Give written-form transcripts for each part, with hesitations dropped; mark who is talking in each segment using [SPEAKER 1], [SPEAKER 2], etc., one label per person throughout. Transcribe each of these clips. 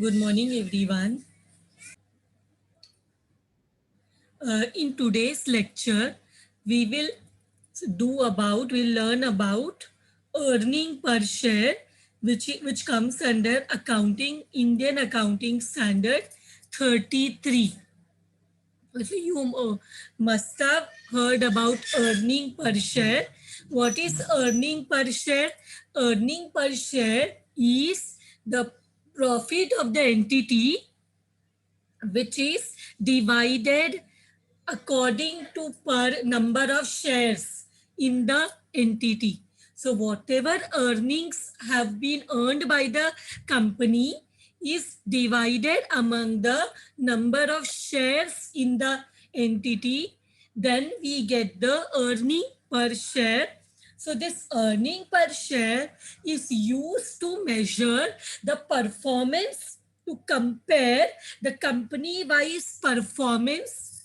[SPEAKER 1] Good morning, everyone. In today's lecture, we will we'll learn about earning per share, which comes under Indian Accounting Standard 33. So you must have heard about earning per share. What is earning per share? Earning per share is the profit of the entity which is divided according to per number of shares in the entity. So whatever earnings have been earned by the company is divided among the number of shares in the entity. Then we get the earning per share. So this earning per share is used to measure the performance, to compare the company wise performance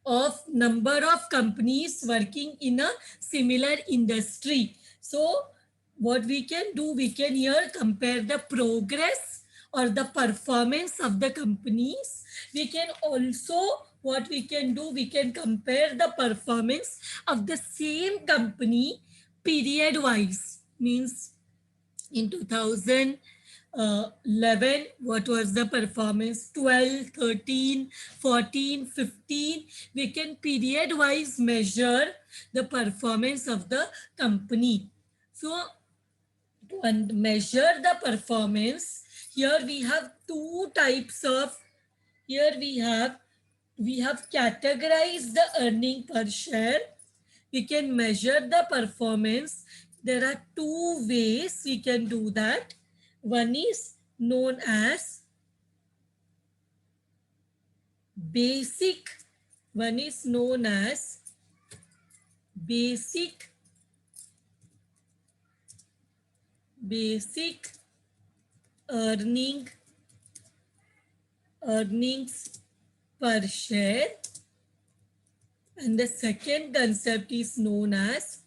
[SPEAKER 1] of number of companies working in a similar industry. So what we can do, we can here compare the progress or the performance of the companies. We can also, what we can do, we can compare the performance of the same company period wise. Means in 2011, what was the performance? 12, 13, 14, 15. We can period wise measure the performance of the company. So to measure the performance, here we have two types of, here we have categorized the earning per share. We can measure the performance. There are two ways we can do that. One is known as basic, one is known as basic basic earning earnings per share, and the second concept is known as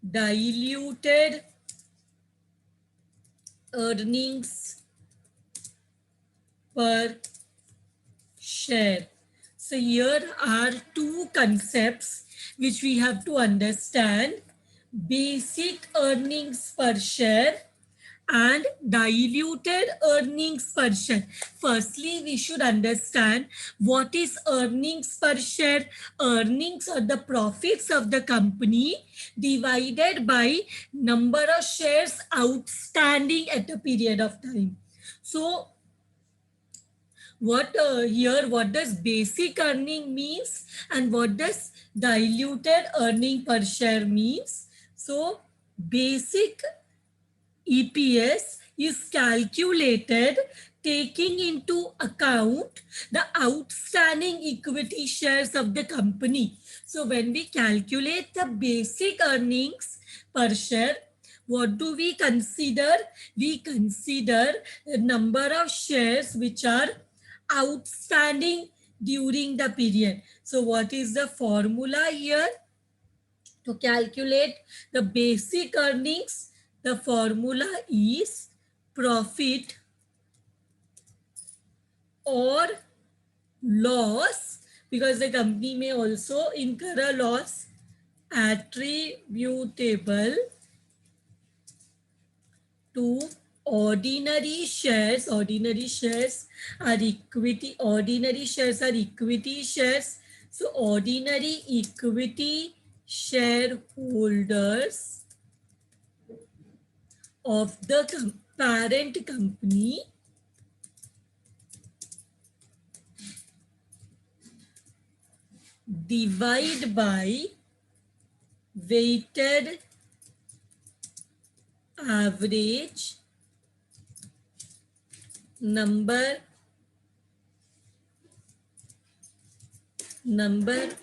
[SPEAKER 1] diluted earnings per share. So here are two concepts which we have to understand: basic earnings per share and diluted earnings per share. Firstly, we should understand what is earnings per share. Earnings are the profits of the company divided by number of shares outstanding at a period of time. So what does basic earning means and what does diluted earning per share means? So basic EPS is calculated taking into account the outstanding equity shares of the company. So when we calculate the basic earnings per share, what do we consider? We consider the number of shares which are outstanding during the period. So what is the formula here? To calculate the basic earnings, the formula is profit or loss, because the company may also incur a loss, attributable to ordinary shares. Ordinary shares are equity. Ordinary shares are equity shares. So ordinary equity shareholders of the parent company divide by weighted average number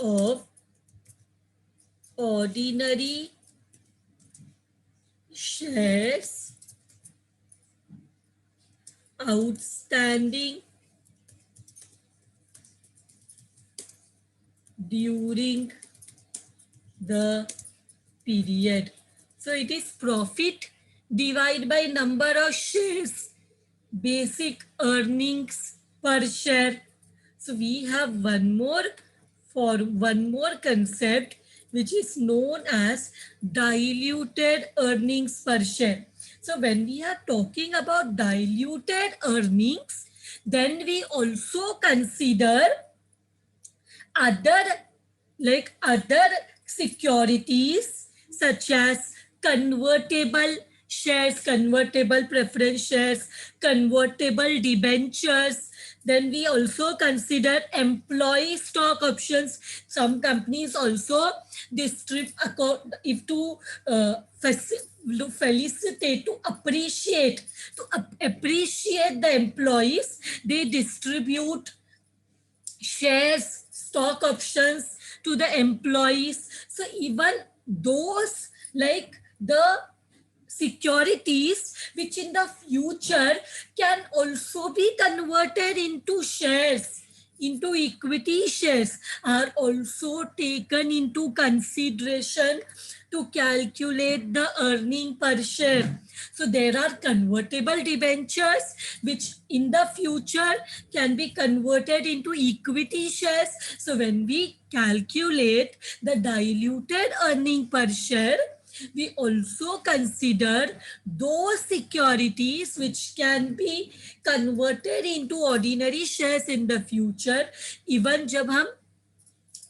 [SPEAKER 1] of ordinary shares outstanding during the period. So it is profit divided by number of shares basic earnings per share. So we have one more concept which is known as diluted earnings per share. So when we are talking about diluted earnings, then we also consider other other securities such as convertible shares, convertible preference shares, convertible debentures. Then we also consider employee stock options. Some companies also distribute, if to felicitate, to appreciate, appreciate the employees, they distribute shares, stock options to the employees. So even those, like the securities which in the future can also be converted into shares, into equity shares, are also taken into consideration to calculate the earning per share. So there are convertible debentures which in the future can be converted into equity shares. So when we calculate the diluted earning per share, we also consider those securities which can be converted into ordinary shares in the future. Even जब हम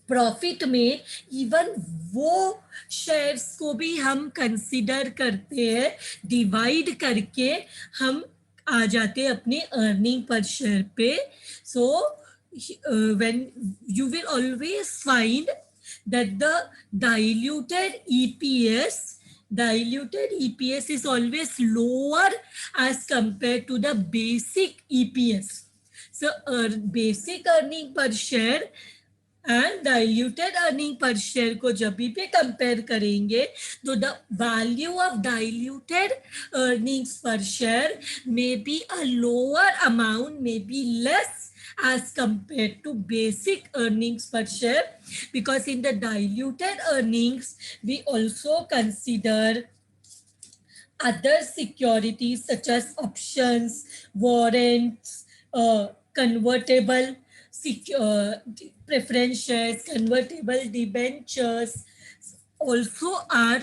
[SPEAKER 1] profit में even वो shares को भी हम consider करते हैं, divide करके हम आ जाते हैं अपने अर्निंग पर शेयर पे. सो when you will always find that the diluted EPS diluted EPS is always lower as compared to the basic EPS. So basic earning per share and diluted earning per share को जब भी compare करेंगे तो the value of diluted earnings per share may be a lower amount, may be less as compared to basic earnings per share, because in the diluted earnings we also consider other securities such as options, warrants, convertible preference shares, convertible debentures also are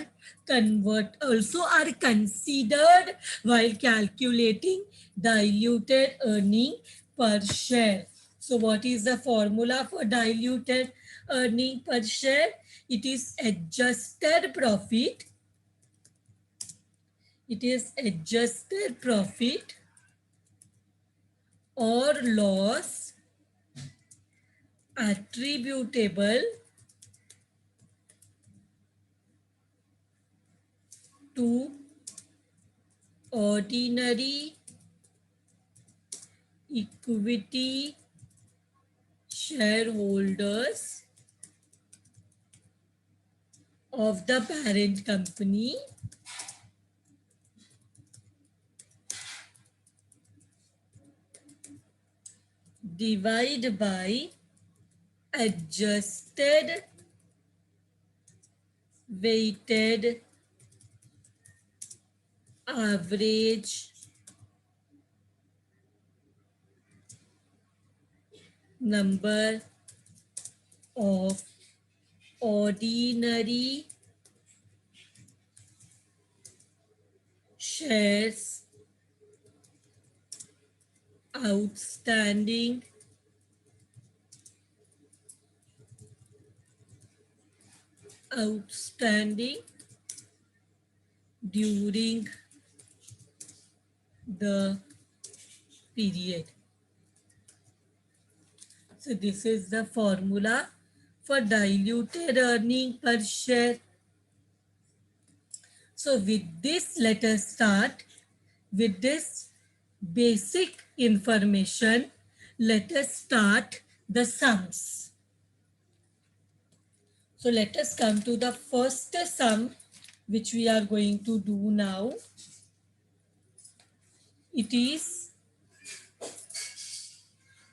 [SPEAKER 1] considered while calculating diluted earning per share. So what is the formula for diluted earning per share? It is adjusted profit. It is adjusted profit or loss attributable to ordinary equity shareholders of the parent company divided by adjusted weighted average number of ordinary shares outstanding during the period. So this is the formula for diluted earning per share. So with this, let us start. With this basic information, let us start the sums. So let us come to the first sum which we are going to do now. It is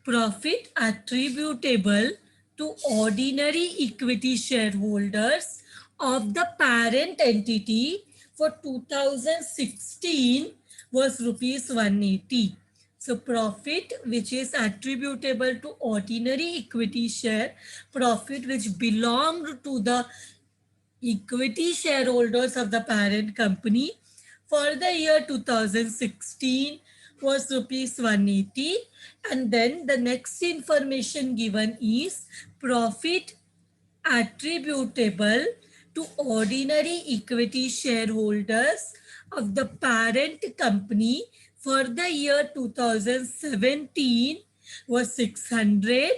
[SPEAKER 1] profit attributable to ordinary equity shareholders of the parent entity for 2016 was rupees 180. So profit which is attributable to ordinary equity share, profit which belonged to the equity shareholders of the parent company for the year 2016 was rupees 180. And then the next information given is profit attributable to ordinary equity shareholders of the parent company for the year 2017 was 600.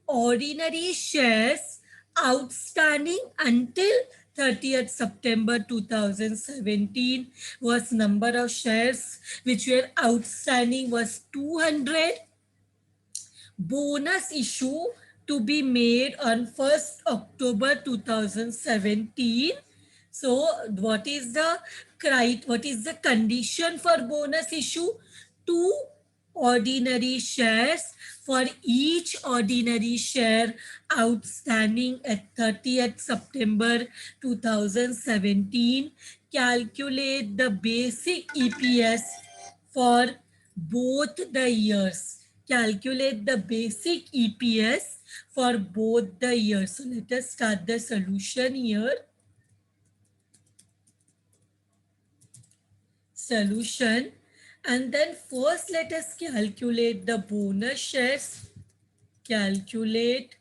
[SPEAKER 1] Ordinary shares outstanding until 30th September 2017 was number of shares which were outstanding was 200. Bonus issue to be made on 1st October 2017. So what is the condition for bonus issue? Two ordinary shares for each ordinary share outstanding at 30th September 2017. Calculate the basic EPS for both the years. Calculate the basic EPS for both the years. So let us start the solution here. Solution. And then first let us calculate the bonus shares. Calculate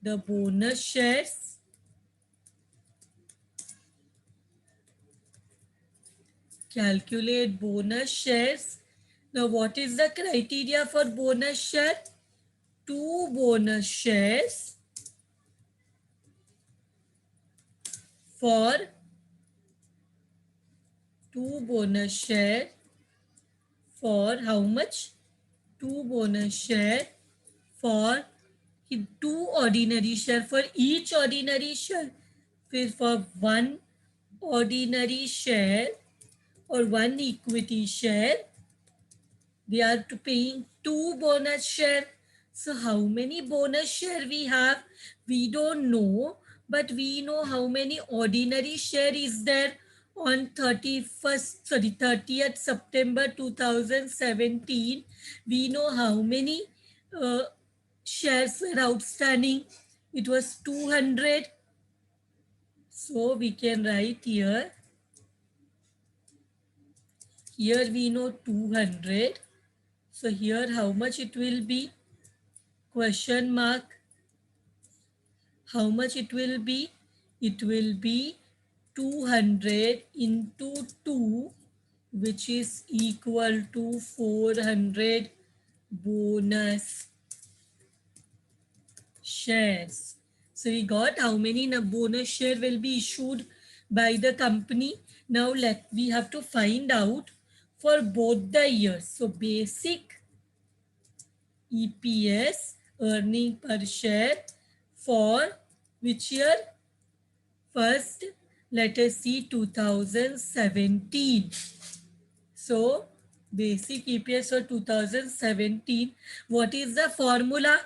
[SPEAKER 1] the bonus shares. Calculate bonus shares. Now what is the criteria for bonus share? Two bonus shares for two bonus share for how much? Two bonus share for two ordinary share for each ordinary share. For one ordinary share or one equity share, they are to paying two bonus share. So how many bonus share we have? We don't know, but we know how many ordinary share is there on 30th September 2017. We know how many uh, shares were outstanding. It was 200. So we can write here. Here we know 200. So here how much it will be? Question mark. How much it will be? It will be 200 into 2, which is equal to 400 bonus shares. So we got how many bonus share will be issued by the company. Now we have to find out for both the years. So basic EPS, earning per share, for which year? First, let us see 2017. So, basic EPS for 2017. What is the formula?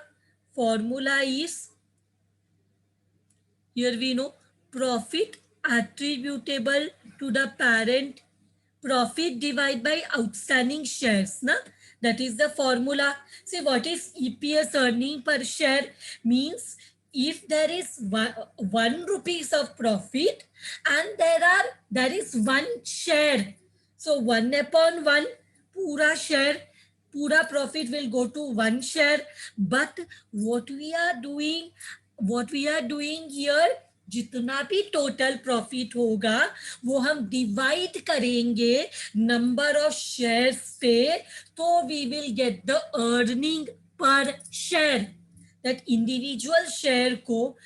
[SPEAKER 1] Formula is, here we know, profit attributable to the parent, profit divided by outstanding shares. Na? That is the formula. See, what is EPS, earning per share? Means if there is one rupees of profit and there is one share. So 1 upon 1, pura share, pura profit will go to one share. But what we are doing here, जितना भी total profit होगा वो हम divide करेंगे number of shares पे, तो we will get the earning per share, that individual share को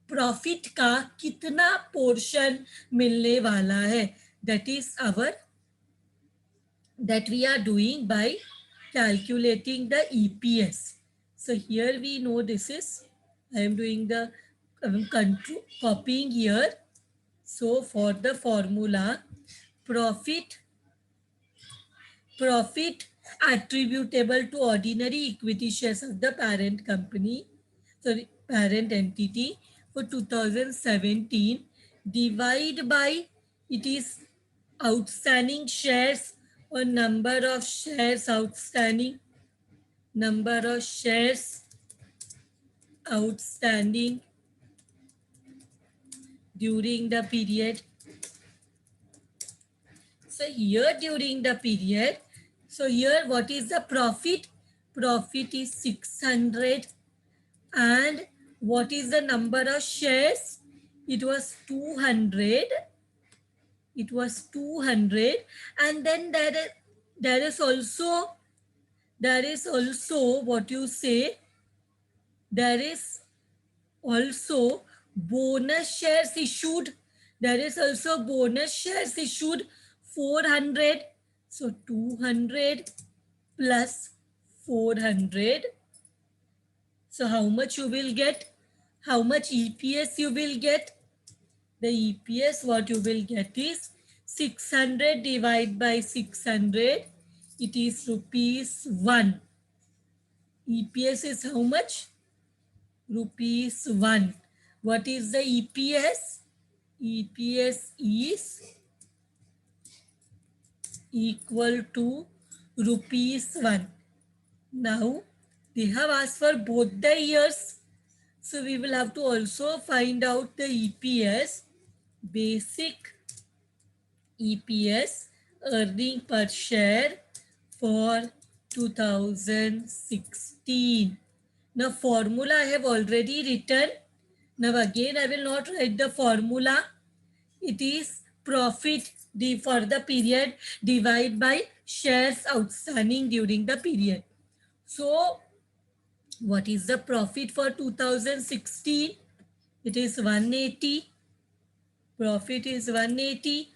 [SPEAKER 1] profit का कितना पोर्शन मिलने वाला है. That is our, that we are doing by calculating the EPS. So here we know this is, I am doing the control, copying here. So for the formula, profit attributable to ordinary equity shares of the parent company, sorry, parent entity for 2017, divide by, it is outstanding shares or number of shares outstanding, number of shares outstanding during the period. So here during the period, so here what is the profit? Profit is 600. And what is the number of shares? It was 200. It was 200. And then there is also what you say, there is also bonus shares issued. There is also bonus shares issued 400. So 200 plus 400. So how much you will get? How much EPS you will get? The EPS what you will get is 600 divided by 600. It is rupees 1. EPS is how much? Rupees 1. What is the EPS? EPS is equal to rupees 1. Now, they have asked for both the years. So, we will have to also find out the EPS, basic EPS, earning per share for 2016. Now, formula I have already written. Now, again, I will not write the formula. It is profit for the period divided by shares outstanding during the period. So, what is the profit for 2016? It is 180. Profit is 180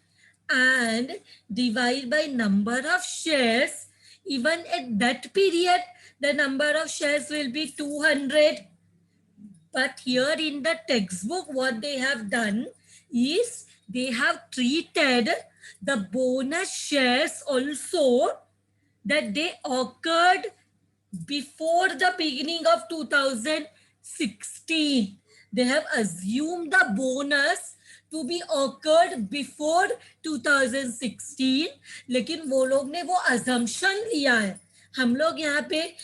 [SPEAKER 1] and divide by number of shares. Even at that period, the number of shares will be 200. But here in the textbook, what they have done is they have treated the bonus shares also that they occurred before the beginning of 2016. They have assumed the bonus to be occurred before 2016, लेकिन वो लोग ने वो assumption लिया है. हम लोग यहाँ पे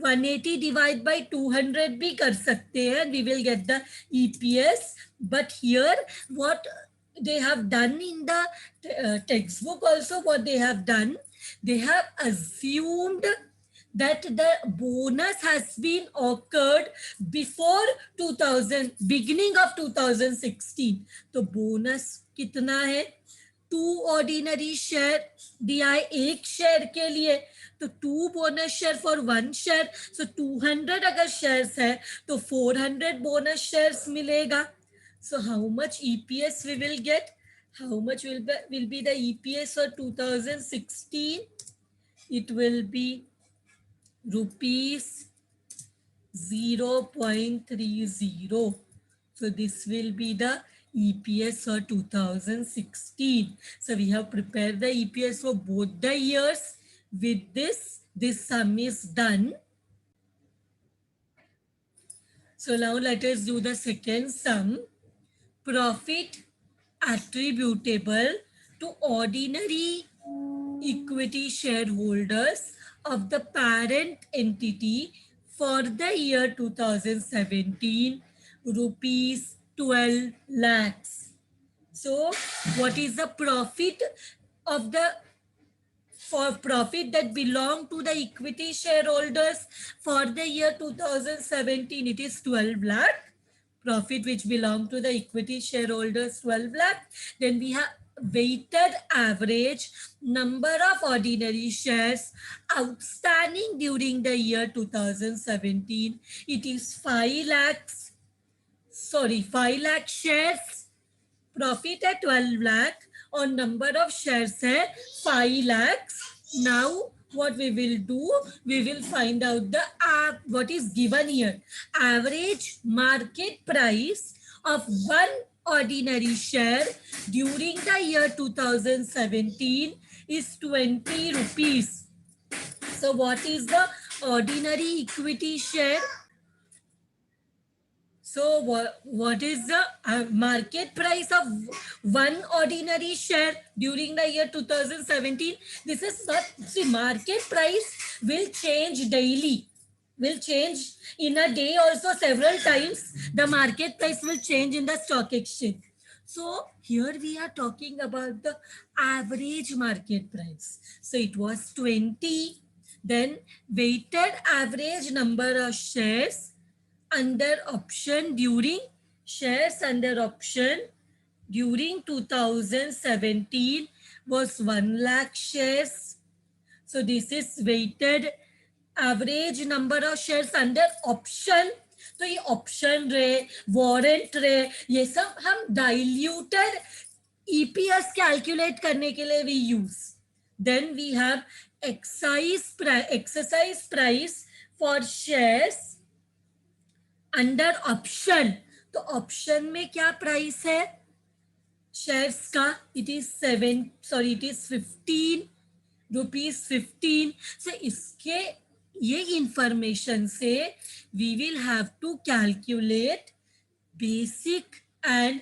[SPEAKER 1] 180 डिवाइड बाई 200 भी कर सकते हैं. We will get the EPS. But here what they have done in the textbook also, what they have done, they have assumed that the bonus has been occurred before 2000, beginning of 2016. तो bonus कितना है? 2 ordinary share दिया है एक share के लिए. तो 2 bonus share for 1 share. So 200 अगर shares है तो 400 bonus shares मिलेगा. So how much EPS we will get? How much will be the EPS for 2016? It will be rupees 0.30. So this will be the EPS for 2016. So we have prepared the EPS for both the years. With this sum is done. So now let us do the second sum. Profit attributable to ordinary equity shareholders of the parent entity for the year 2017, rupees 12 lakhs. So what is the profit of the profit that belong to the equity shareholders for the year 2017? It is 12 lakh. Profit which belong to the equity shareholders 12 lakh. Then we have weighted average number of ordinary shares outstanding during the year 2017. It is 5 lakhs. Sorry, 5 lakh shares. Profit at 12 lakh on number of shares है 5 lakhs. Now what we will do, we will find out the what is given here. Average market price of one ordinary share during the year 2017 is 20 rupees. So what is the ordinary equity share? So what is the market price of one ordinary share during the year 2017? This is not, see, market price will change daily, will change in a day also several times. The market price will change in the stock exchange. So here we are talking about the average market price. So it was 20, then weighted average number of shares under option during shares under option during 2017 was 1 lakh shares. So this is weighted average number of shares under option. तो ये option रहे, warrant रहे, ये सब हम diluted EPS calculate करने के लिए we use. Then we have exercise price for shares under option. तो ऑप्शन में क्या प्राइस है शेयर्स का? It is 7, sorry it is 15 rupees 15. से इसके ये इंफॉर्मेशन से we will have to calculate basic and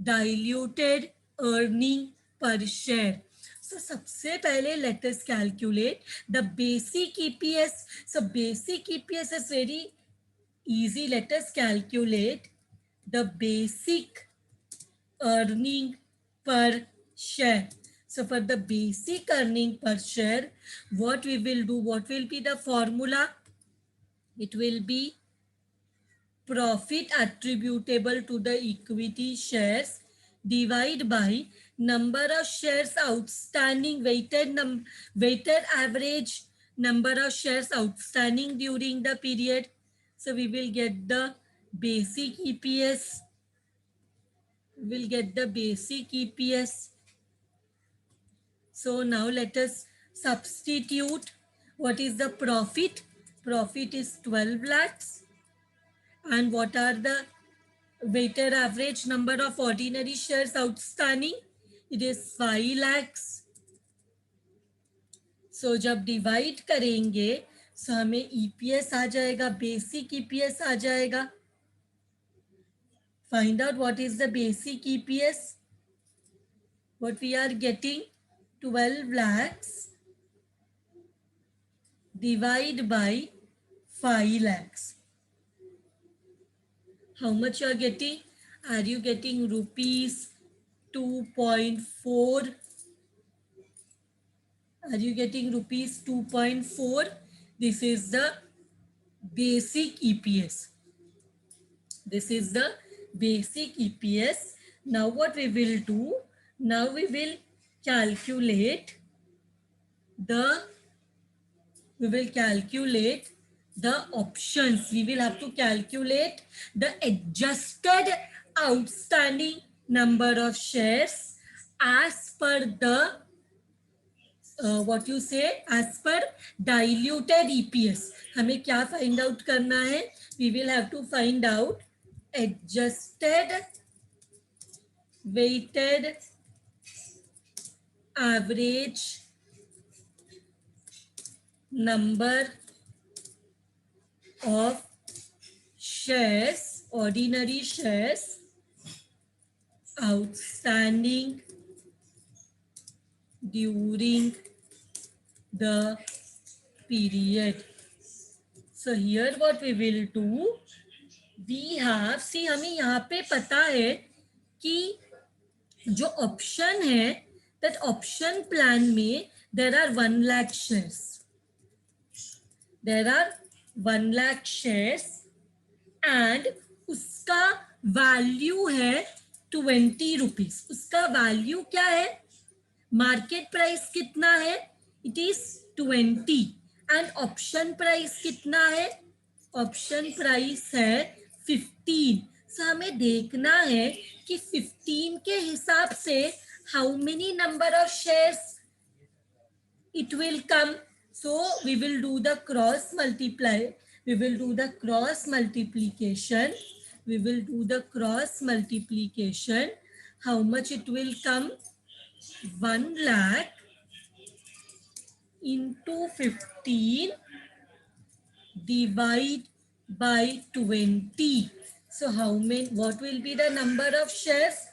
[SPEAKER 1] diluted earning per share. So सबसे पहले let us calculate the basic EPS. So basic EPS is very easy. Let us calculate the basic earning per share. So for the basic earning per share, what we will do, what will be the formula? It will be profit attributable to the equity shares divide by number of shares outstanding, weighted average number of shares outstanding during the period. So we will get the basic EPS. We will get the basic EPS. So now let us substitute. What is the profit? Profit is 12 lakhs. And what are the weighted average number of ordinary shares outstanding? It is 5 lakhs. So जब divide करेंगे so हमें EPS आ जाएगा, basic EPS आ जाएगा. Find out what is the basic EPS. What we are getting, 12 lakhs divide by 5 lakhs. How much you are getting? Are you getting rupees 2.4? Are you getting rupees 2.4? This is the basic EPS. This is the basic EPS. Now what we will do? Now we will calculate the options. We will have to calculate the adjusted outstanding number of shares as per the what you say, as per diluted EPS. हमें क्या find out करना है? We will have to find out adjusted weighted average number of shares, ordinary shares outstanding during the period. So here what we will do, we have, see हमें यहाँ पे पता है कि जो ऑप्शन है, that option plan में there are 1 lakh shares. There are 1 lakh shares and उसका वैल्यू है 20 रुपीज. उसका वैल्यू क्या है? मार्केट प्राइस कितना है? It is 20 and option price कितना है? ऑप्शन प्राइस है 15. सो हमें देखना है कि 15 के हिसाब से how many number of shares it will come. So we will do the cross multiply. We will do the cross multiplication. We will do the cross multiplication. How much it will come? 1 lakh into 15 divide by 20. So how many, what will be the number of shares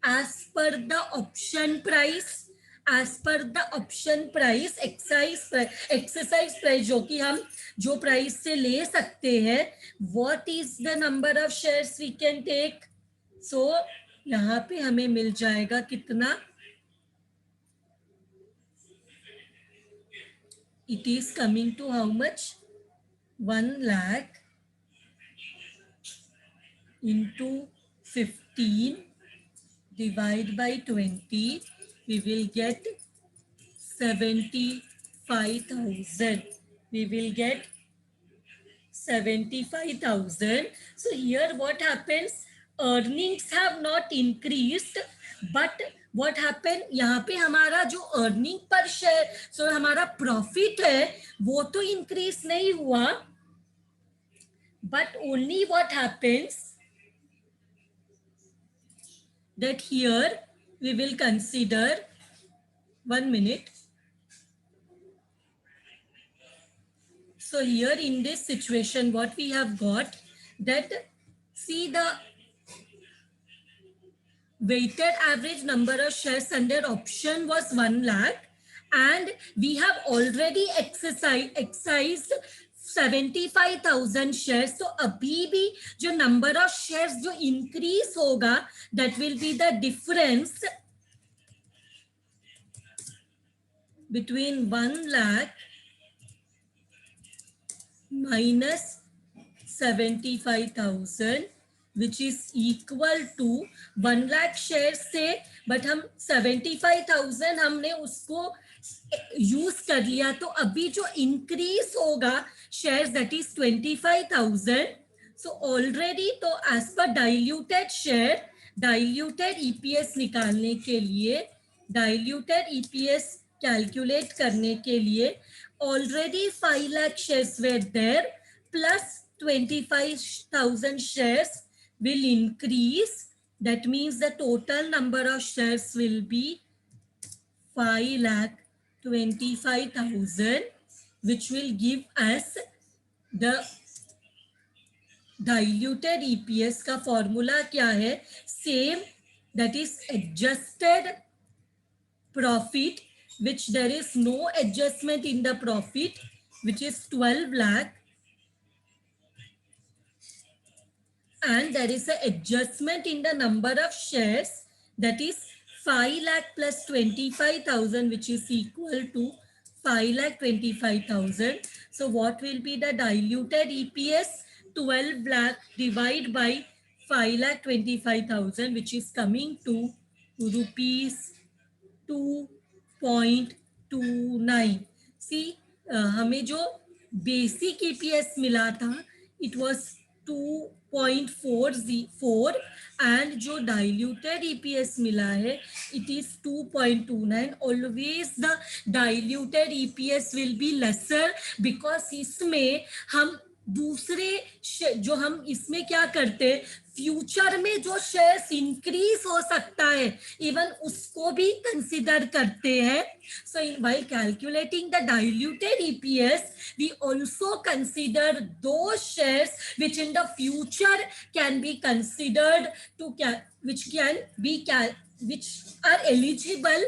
[SPEAKER 1] as per the option price? As per the option price, exercise price जो कि हम जो price से ले सकते हैं, what is the number of shares we can take? So यहाँ पे हमें मिल जाएगा कितना? It is coming to how much? 1 lakh into 15 divide by 20, we will get 75,000. We will get 75,000. So here what happens? Earnings have not increased, but what happened? यहाँ पे हमारा जो earning per share, सो हमारा प्रॉफिट है वो तो increase नहीं हुआ, but only what happens that here we will consider, 1 minute. So here in this situation, what we have got, that see the weighted average number of shares under option was 1 lakh, and we have already exercised 75,000 shares. So अभी भी जो number of shares जो increase होगा, that will be the difference between 1 lakh minus 75,000, which is equal to 1 lakh share से, but हम 75,000 हमने उसको use कर लिया, तो अभी जो इंक्रीज होगा share, that is 25,000. So already तो as per diluted share, diluted EPS निकालने के लिए, डाइल्यूटेड ईपीएस कैलकुलेट करने के लिए already 5 lakh shares were there, plus 25,000 shares will increase. That means the total number of shares will be 5,25,000, which will give us the diluted EPS का formula क्या है? Same, that is adjusted profit, which there is no adjustment in the profit, which is 12 lakh, and there is an adjustment in the number of shares, that is 5 lakh plus 25,000, which is equal to 5,25,000. So what will be the diluted EPS? 12 lakh divided by 5,25,000, which is coming to rupees 2.29. सी हमें जो basic EPS मिला था, it was 2.44, and जो diluted EPS मिला है, it is 2.29. Always the diluted EPS will be lesser, because इसमें हम दूसरे जो हम इसमें क्या करते हैं, फ्यूचर में जो शेयर्स इंक्रीज हो सकता है, इवन उसको भी कंसिडर करते हैं. सो while calculating the diluted EPS, we also consider those shares which in the future can be considered to which are eligible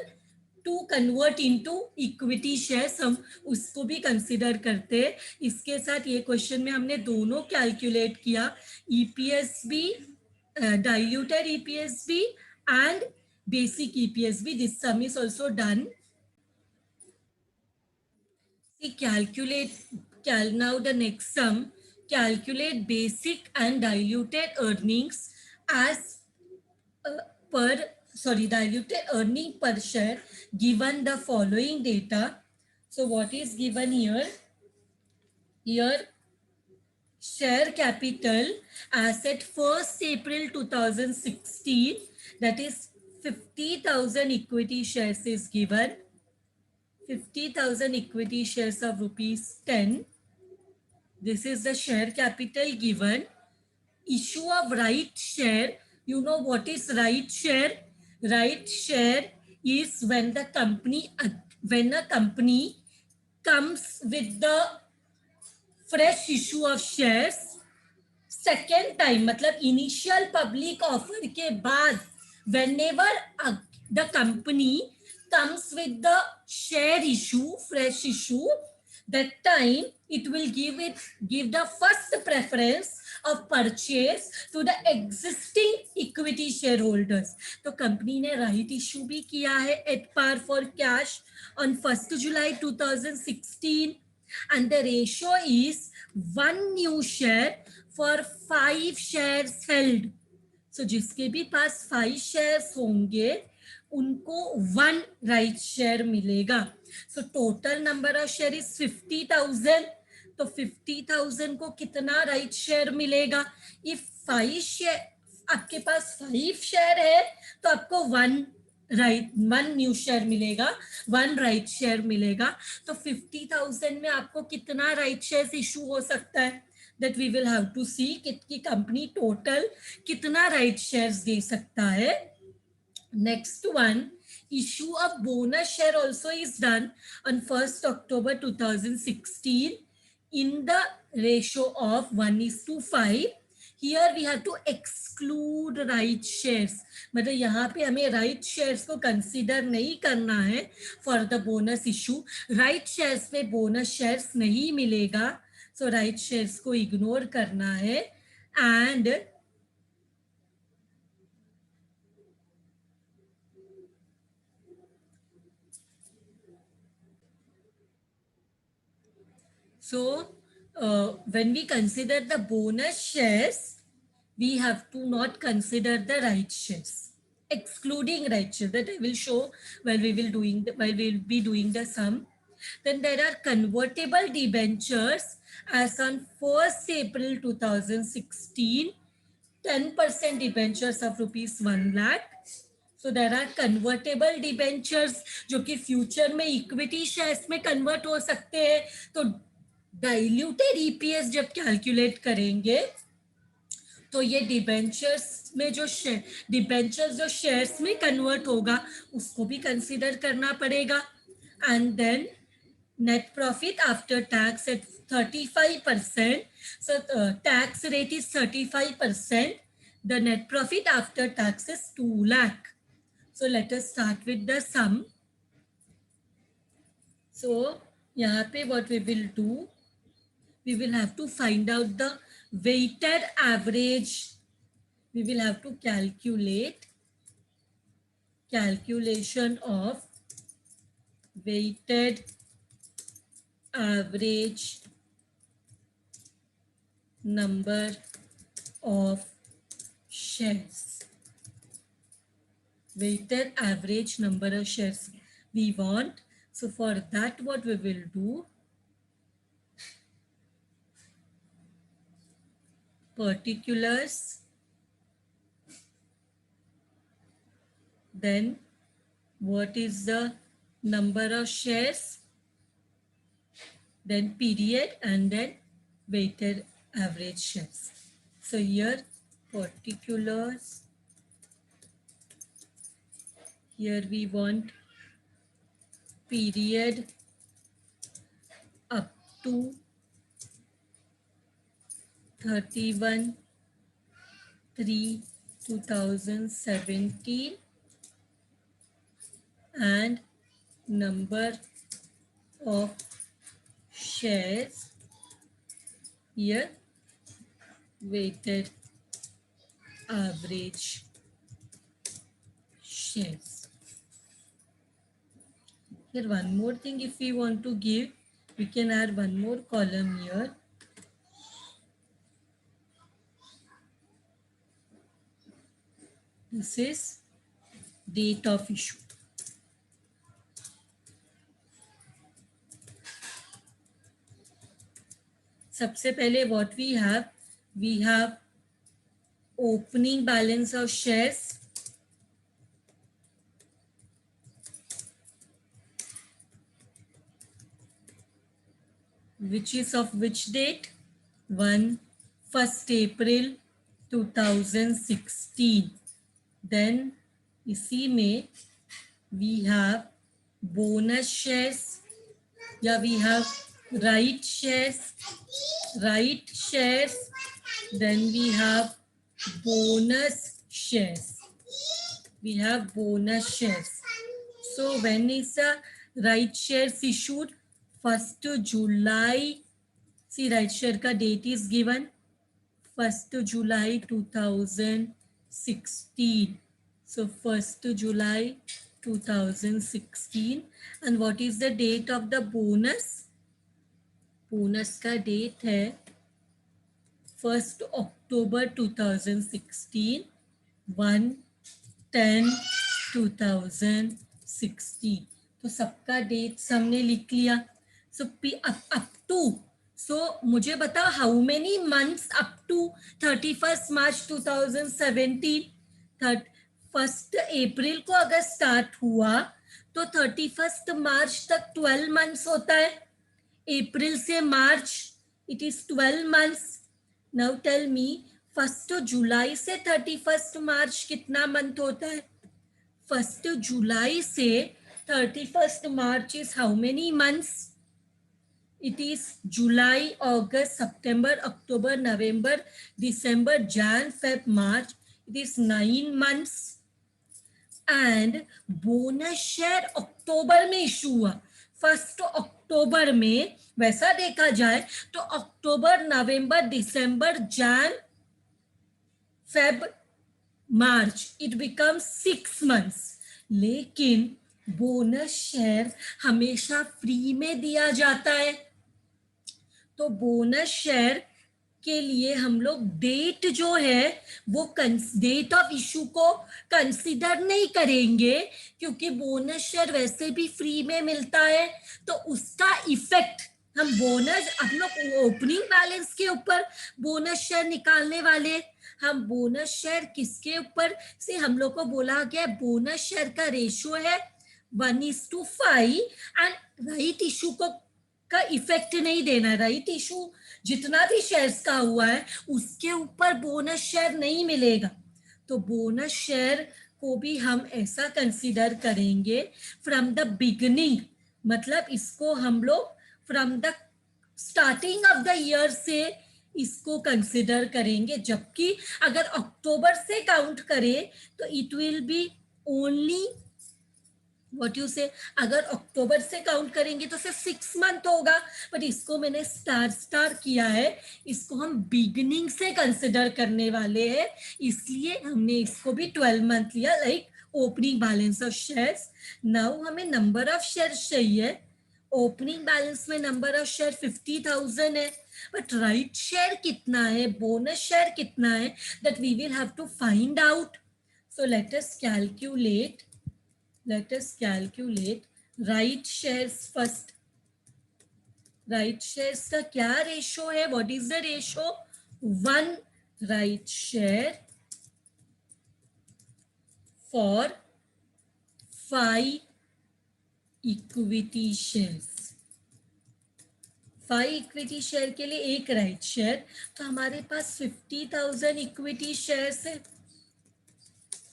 [SPEAKER 1] to convert into equity shares, हम उसको भी कंसिडर करते हैं. इसके साथ ये क्वेश्चन में हमने दोनों कैलकुलेट किया, ईपीएस भी, डाइल्यूटेड ईपीएस भी एंड बेसिक ईपीएस भी. This some is also done. Now the next sum, calculate basic and diluted earnings as diluted earning per share given the following data. So what is given here? Here share capital as at 1st April 2016, that is 50,000 equity shares is given. 50,000 equity shares of rupees 10. This is the share capital given. Issue of right share. You know what is right share? Right share is when a company comes with the fresh issue of shares second time मतलब initial public offer के बाद whenever the company comes with the share issue, fresh issue, that time it will give the first preference of purchase to the existing equity shareholders. तो company ने right issue भी किया है at par for cash on 1st July 2016, and the ratio is 1 new share for 5 shares held. So जिसके भी पास 5 shares होंगे उनको 1 right share मिलेगा. So total number of share is 50,000. तो 50,000 को कितना राइट शेयर मिलेगा? इफ 5 शेयर, आपके पास 5 शेयर है तो आपको 1 न्यू शेयर मिलेगा, 1 राइट शेयर मिलेगा. तो 50,000 में आपको कितना राइट शेयर इशू हो सकता है? that we will have to see कि कंपनी टोटल कितना राइट शेयर्स दे सकता है. Next one, issue of bonus share also is done on 1st October 2016 in the ratio of 1:5. Here we have to exclude right shares. मतलब यहाँ पे हमें right shares को consider नहीं करना है for the bonus issue. Right shares पे bonus shares नहीं मिलेगा, सो राइट शेयर्स को इग्नोर करना है. And so when we consider the bonus shares, we have to not consider the right shares, excluding right shares, that I will show while we will be doing the sum. Then there are convertible debentures as on 1st April 2016, 10% debentures of rupees 1 lakh. So there are convertible debentures जो कि future में equity shares में convert हो सकते हैं. तो diluted EPS जब calculate करेंगे तो ये डिबेंचर्स में जो शेयर्स में कन्वर्ट होगा उसको भी कंसीडर करना पड़ेगा. And then net profit after tax at 35%. So tax rate is 35%. The net profit after tax is 2 lakh. So let us start with the sum. So यहाँ पे what we will do, we will have to find out the weighted average. We will have to calculation of weighted average number of shares. Weighted average number of shares we want. So for that what we will do, particulars, then what is the number of shares, then period, and then weighted average shares. So here particulars, here we want period up to 31/3/2017 and number of shares, here weighted average shares. Here one more thing, if we want to give, we can add one more column here. This is date of issue. सबसे पहले what we have opening balance of shares, which is of which date? 1st April 2016. Then इसी में we have bonus shares, या we have right shares, Then we have bonus shares. We have bonus shares. So when is the right shares issued? 1st July. See, right share ka date is given 1st July 2016. So 1st July 2016. And what is the date of the bonus? Bonus का date है 1st October 2016, 1/10/2016. तो सबका dates हमने लिख लिया. So up to, so मुझे बताओ how many months up to 31st March 2017. 1st April को अगर स्टार्ट हुआ तो 31st March तक 12 मंथ्स होता है. अप्रैल से March it is 12 months. Now tell me 1st July से 31st मार्च कितना मंथ होता है? 1st जुलाई से 31st March is how many months? It is July, August, September, October, November, December, Jan, Feb, March. It is 9 months. And bonus share October में issue हुआ. 1st अक्टूबर में. वैसा देखा जाए तो अक्टूबर, November, December, Jan, Feb, March, it becomes 6 months. लेकिन bonus share हमेशा free में दिया जाता है. तो बोनस शेयर के लिए हम लोग डेट जो है वो डेट ऑफ इशू को कंसीडर नहीं करेंगे, क्योंकि बोनस शेयर वैसे भी फ्री में मिलता है. तो उसका इफेक्ट हम बोनस, हम लोग ओपनिंग बैलेंस के ऊपर बोनस शेयर निकालने वाले. हम बोनस शेयर किसके ऊपर से हम लोग को बोला गया बोनस शेयर का रेशियो है 1:5 एंड राइट इशू को का इफेक्ट नहीं देना. राइट इशू जितना भी शेयर्स का हुआ है उसके ऊपर बोनस शेयर नहीं मिलेगा. तो बोनस शेयर को भी हम ऐसा कंसीडर करेंगे फ्रॉम द बिगिनिंग. मतलब इसको हम लोग from the starting of the year से इसको कंसीडर करेंगे. जबकि अगर अक्टूबर से काउंट करें तो it will B only what you से. अगर अक्टूबर से काउंट करेंगे तो सिर्फ 6 मंथ होगा. बट इसको मैंने स्टार किया है, इसको हम बिगिनिंग से कंसिडर करने वाले हैं, इसलिए हमने इसको भी 12 मंथ लिया. Like opening balance of shares. Now हमें नंबर ऑफ शेयर्स चाहिए. ओपनिंग बैलेंस में नंबर ऑफ शेयर 50,000 है, बट राइट शेयर कितना है, बोनस शेयर कितना है, that we will have to find out. So let us calculate right shares first. Right shares का क्या रेशो है? What is the ratio? 1 right share for 5 equity shares. 5 equity share के लिए एक राइट शेयर. तो हमारे पास 50,000 इक्विटी शेयर्स है.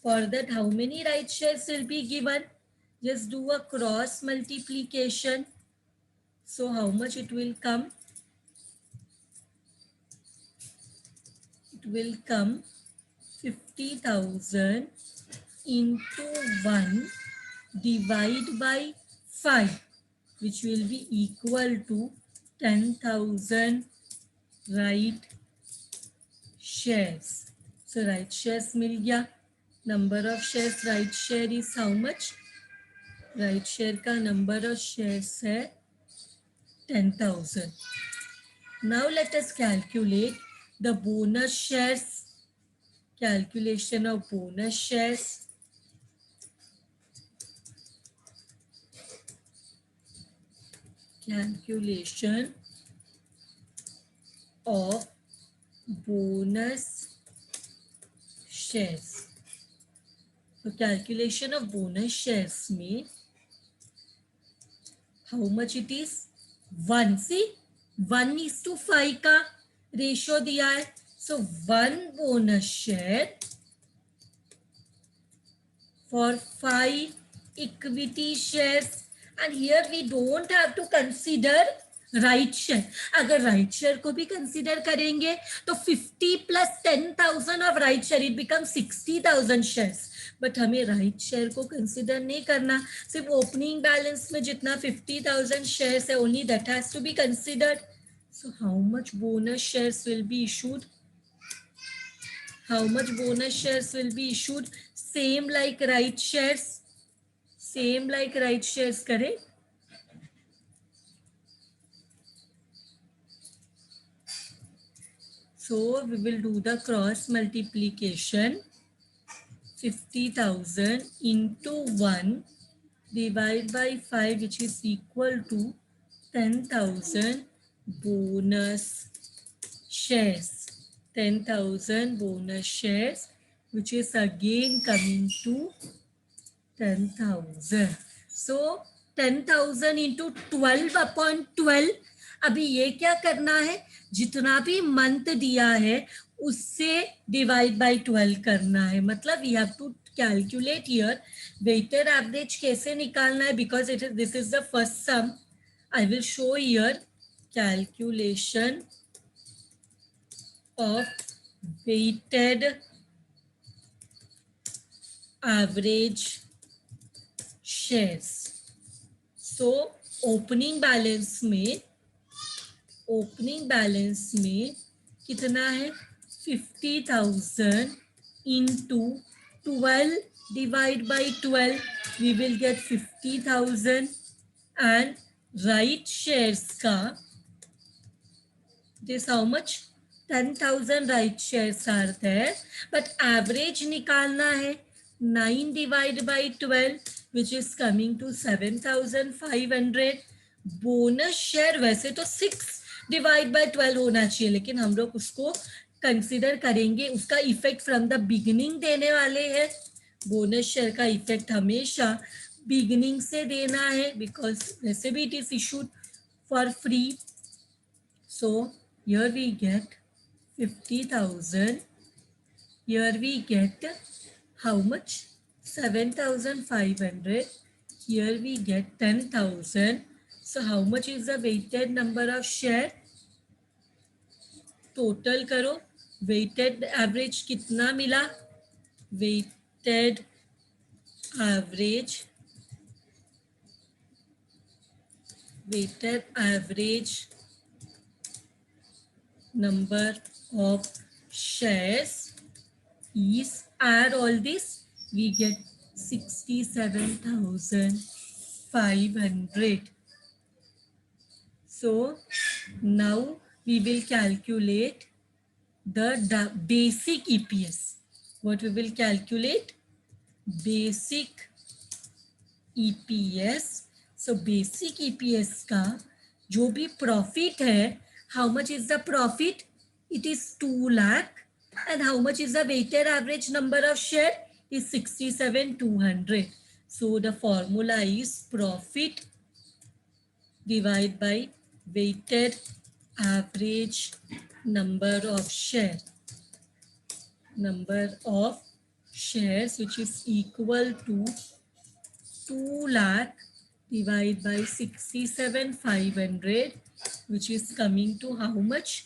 [SPEAKER 1] For that, how many right shares will be given? Just do a cross multiplication. So how much it will come? It will come 50,000 into 1 divide by 5, which will be equal to 10,000 right shares. So right shares मिल गया. Number of shares right share is how much? Right share का number of shares है 10,000. Now let us calculate the bonus shares. Calculation of bonus shares. Calculation of bonus shares. So calculation of bonus shares में how much it is? 1. See 1:5 का ratio दिया है. So 1 bonus share for 5 equity shares. And here we don't have to consider right share, अगर right share को भी consider करेंगे तो 50 plus 10,000 of right share, it become 60,000 shares. But हमें right share को कंसीडर नहीं करना, सिर्फ ओपनिंग बैलेंस में जितना 50,000 शेयर्स है only that has to be considered. So how much bonus shares will be issued, how much bonus shares will be issued? Same like right shares, same like right shares, correct? So we will do the cross multiplication. 50,000 into 1 divided by 5, which is equal to 10,000 bonus shares. 10,000 bonus shares, which is again coming to 10,000. So 10,000 into 12 upon 12. अभी ये क्या करना है, जितना भी month दिया है उससे डिवाइड बाय 12 करना है। मतलब we have to calculate here weighted average कैसे निकालना है, because it is this is the first sum. I will show here calculation of weighted average shares. So opening balance में कितना है, 50,000 into 12 divide by 12, we will get 50,000। And right shares का this how much, 10,000 right shares are there, but average निकालना है 9 divided by 12, which is coming to 7,500. Bonus share वैसे तो 6 divide by 12 होना चाहिए, लेकिन हम लोग उसको कंसिडर करेंगे, उसका इफेक्ट फ्रॉम द बिगिनिंग देने वाले हैं। बोनस शेयर का इफेक्ट हमेशा बिगिनिंग से देना है, बिकॉज वैसे भी it is issued for free. So here we get 50,000, here we get how much, 7,500, here we get 10,000. So how much is the weighted number of share? Total करो, weighted average कितना मिला, weighted average number of shares is, add all this, we get 67,500. So now we will calculate the basic EPS. What we will calculate? Basic EPS. So basic EPS का जो भी profit है, how much is the profit? It is 2 lakh. And how much is the weighted average number of share? Is 67,200. So the formula is profit divided by weighted average number of shares, which is equal to 2 lakh divided by 67,500, which is coming to how much?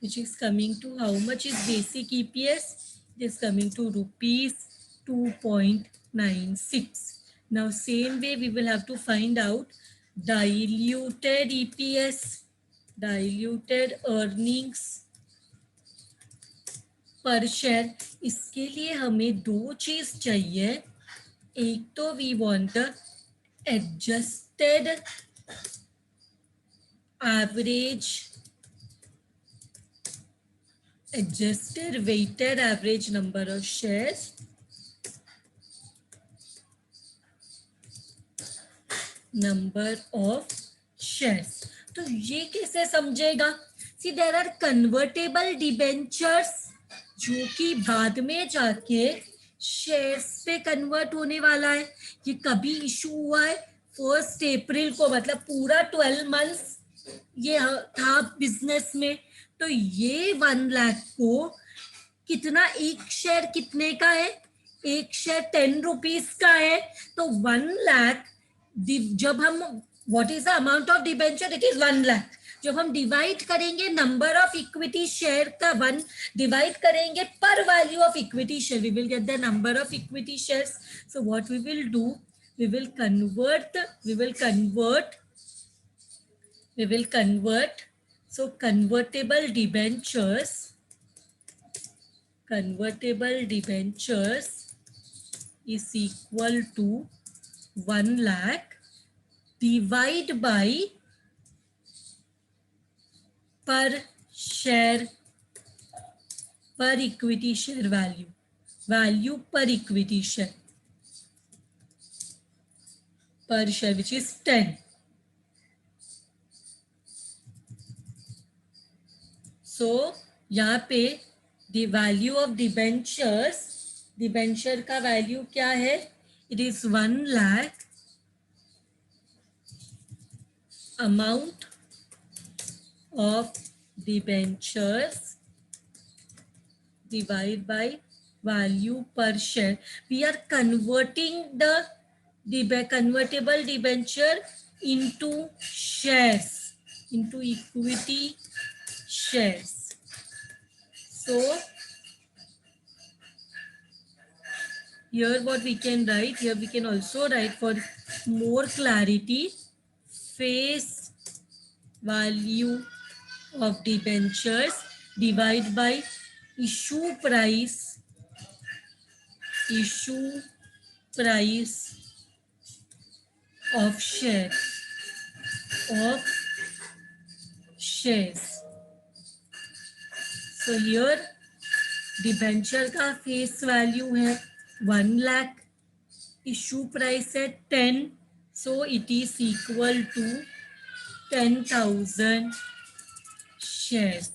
[SPEAKER 1] Which is coming to how much is basic EPS? It is coming to rupees 2.96. Now same way we will have to find out diluted EPS, diluted earnings per share. इसके लिए हमें दो चीज चाहिए, एक तो we want adjusted weighted average number of shares, तो ये कैसे समझेगा? See there are convertible debentures जो कि बाद में जाके शेयर्स पे कन्वर्ट होने वाला है। ये कभी इशू हुआ है 1 अप्रैल को, मतलब पूरा 12 मंथ्स ये था बिजनेस में। तो ये 1 लाख को कितना, एक शेयर कितने का है? एक शेयर 10 रुपीज का है। तो 1 लाख जब हम, what is the amount of debenture? It is 1 lakh. जब हम डिवाइड करेंगे नंबर ऑफ इक्विटी शेयर का 1 डिवाइड करेंगे par value of equity share, we will get the number of equity shares. So what we will do, we will convert we will convert we will convert so convertible debentures is equal to 1 lakh divide by per share per equity share value per equity share per share which is 10. So यहाँ पे the value of debenture का value क्या है, it is 1 lakh amount of debentures divided by value per share. We are converting the convertible debenture into shares, into equity shares. So here what we can write, here we can also write for more clarity, face value of debentures divided by issue price of shares. So here debenture का face value है 1 lakh, issue price है 10, so it is equal to 10,000 shares.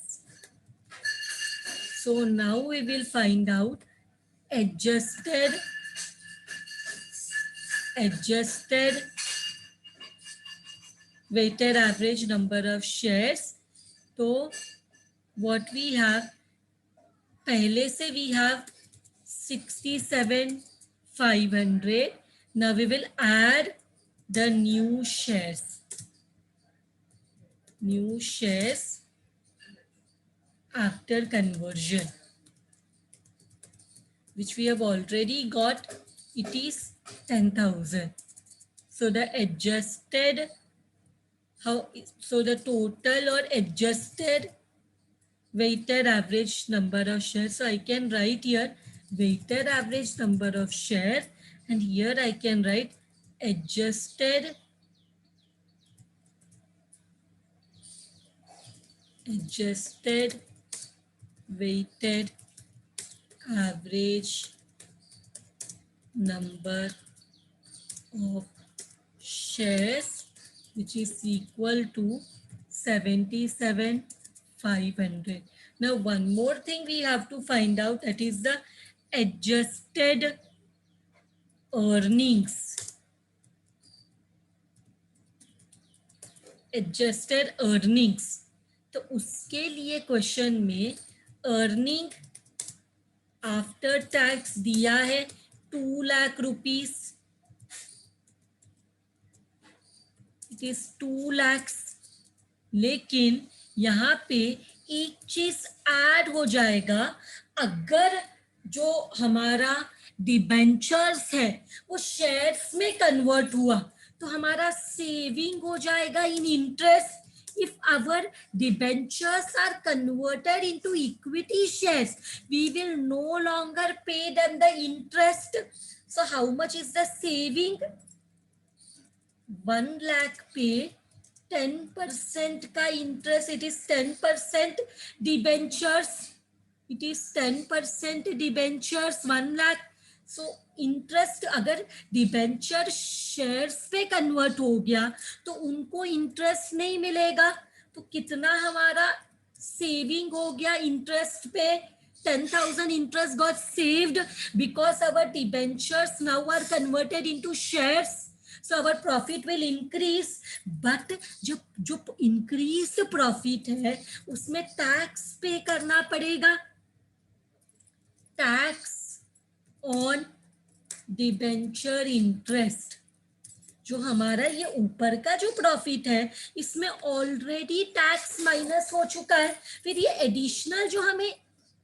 [SPEAKER 1] So now we will find out adjusted weighted average number of shares. तो what we have, पहले से we have 67,500. Now we will add the new shares after conversion, which we have already got. It is 10,000. So the total or adjusted weighted average number of shares. So I can write here weighted average number of shares, and here I can write adjusted weighted average number of shares, which is equal to 77,500. Now one more thing we have to find out, that is the adjusted earnings. तो उसके लिए question में earning after tax दिया है 2 lakh rupees, it is 2 lakhs. लेकिन यहाँ पे एक चीज ऐड हो जाएगा, अगर जो हमारा डिबेंचर्स है वो शेयर्स में कन्वर्ट हुआ तो हमारा सेविंग हो जाएगा इन interest. If our debentures are converted into equity shares, we will no longer pay them the interest. So how much is the saving? 1 lakh पे 10% का interest, it is 10% debentures. It is 10% debentures, 1 lakh. So interest अगर debenture shares पे convert हो गया तो उनको interest नहीं मिलेगा. तो कितना हमारा सेविंग हो गया इंटरेस्ट पे? 10,000 interest got saved because our debentures now are converted into shares. So our profit will increase. But जो increased profit है उसमें टैक्स पे करना पड़ेगा. टैक्स ऑन डिबेंचर इंटरेस्ट जो हमारा ये ऊपर का जो प्रॉफिट है इसमें ऑलरेडी टैक्स माइनस हो चुका है, फिर ये एडिशनल जो हमें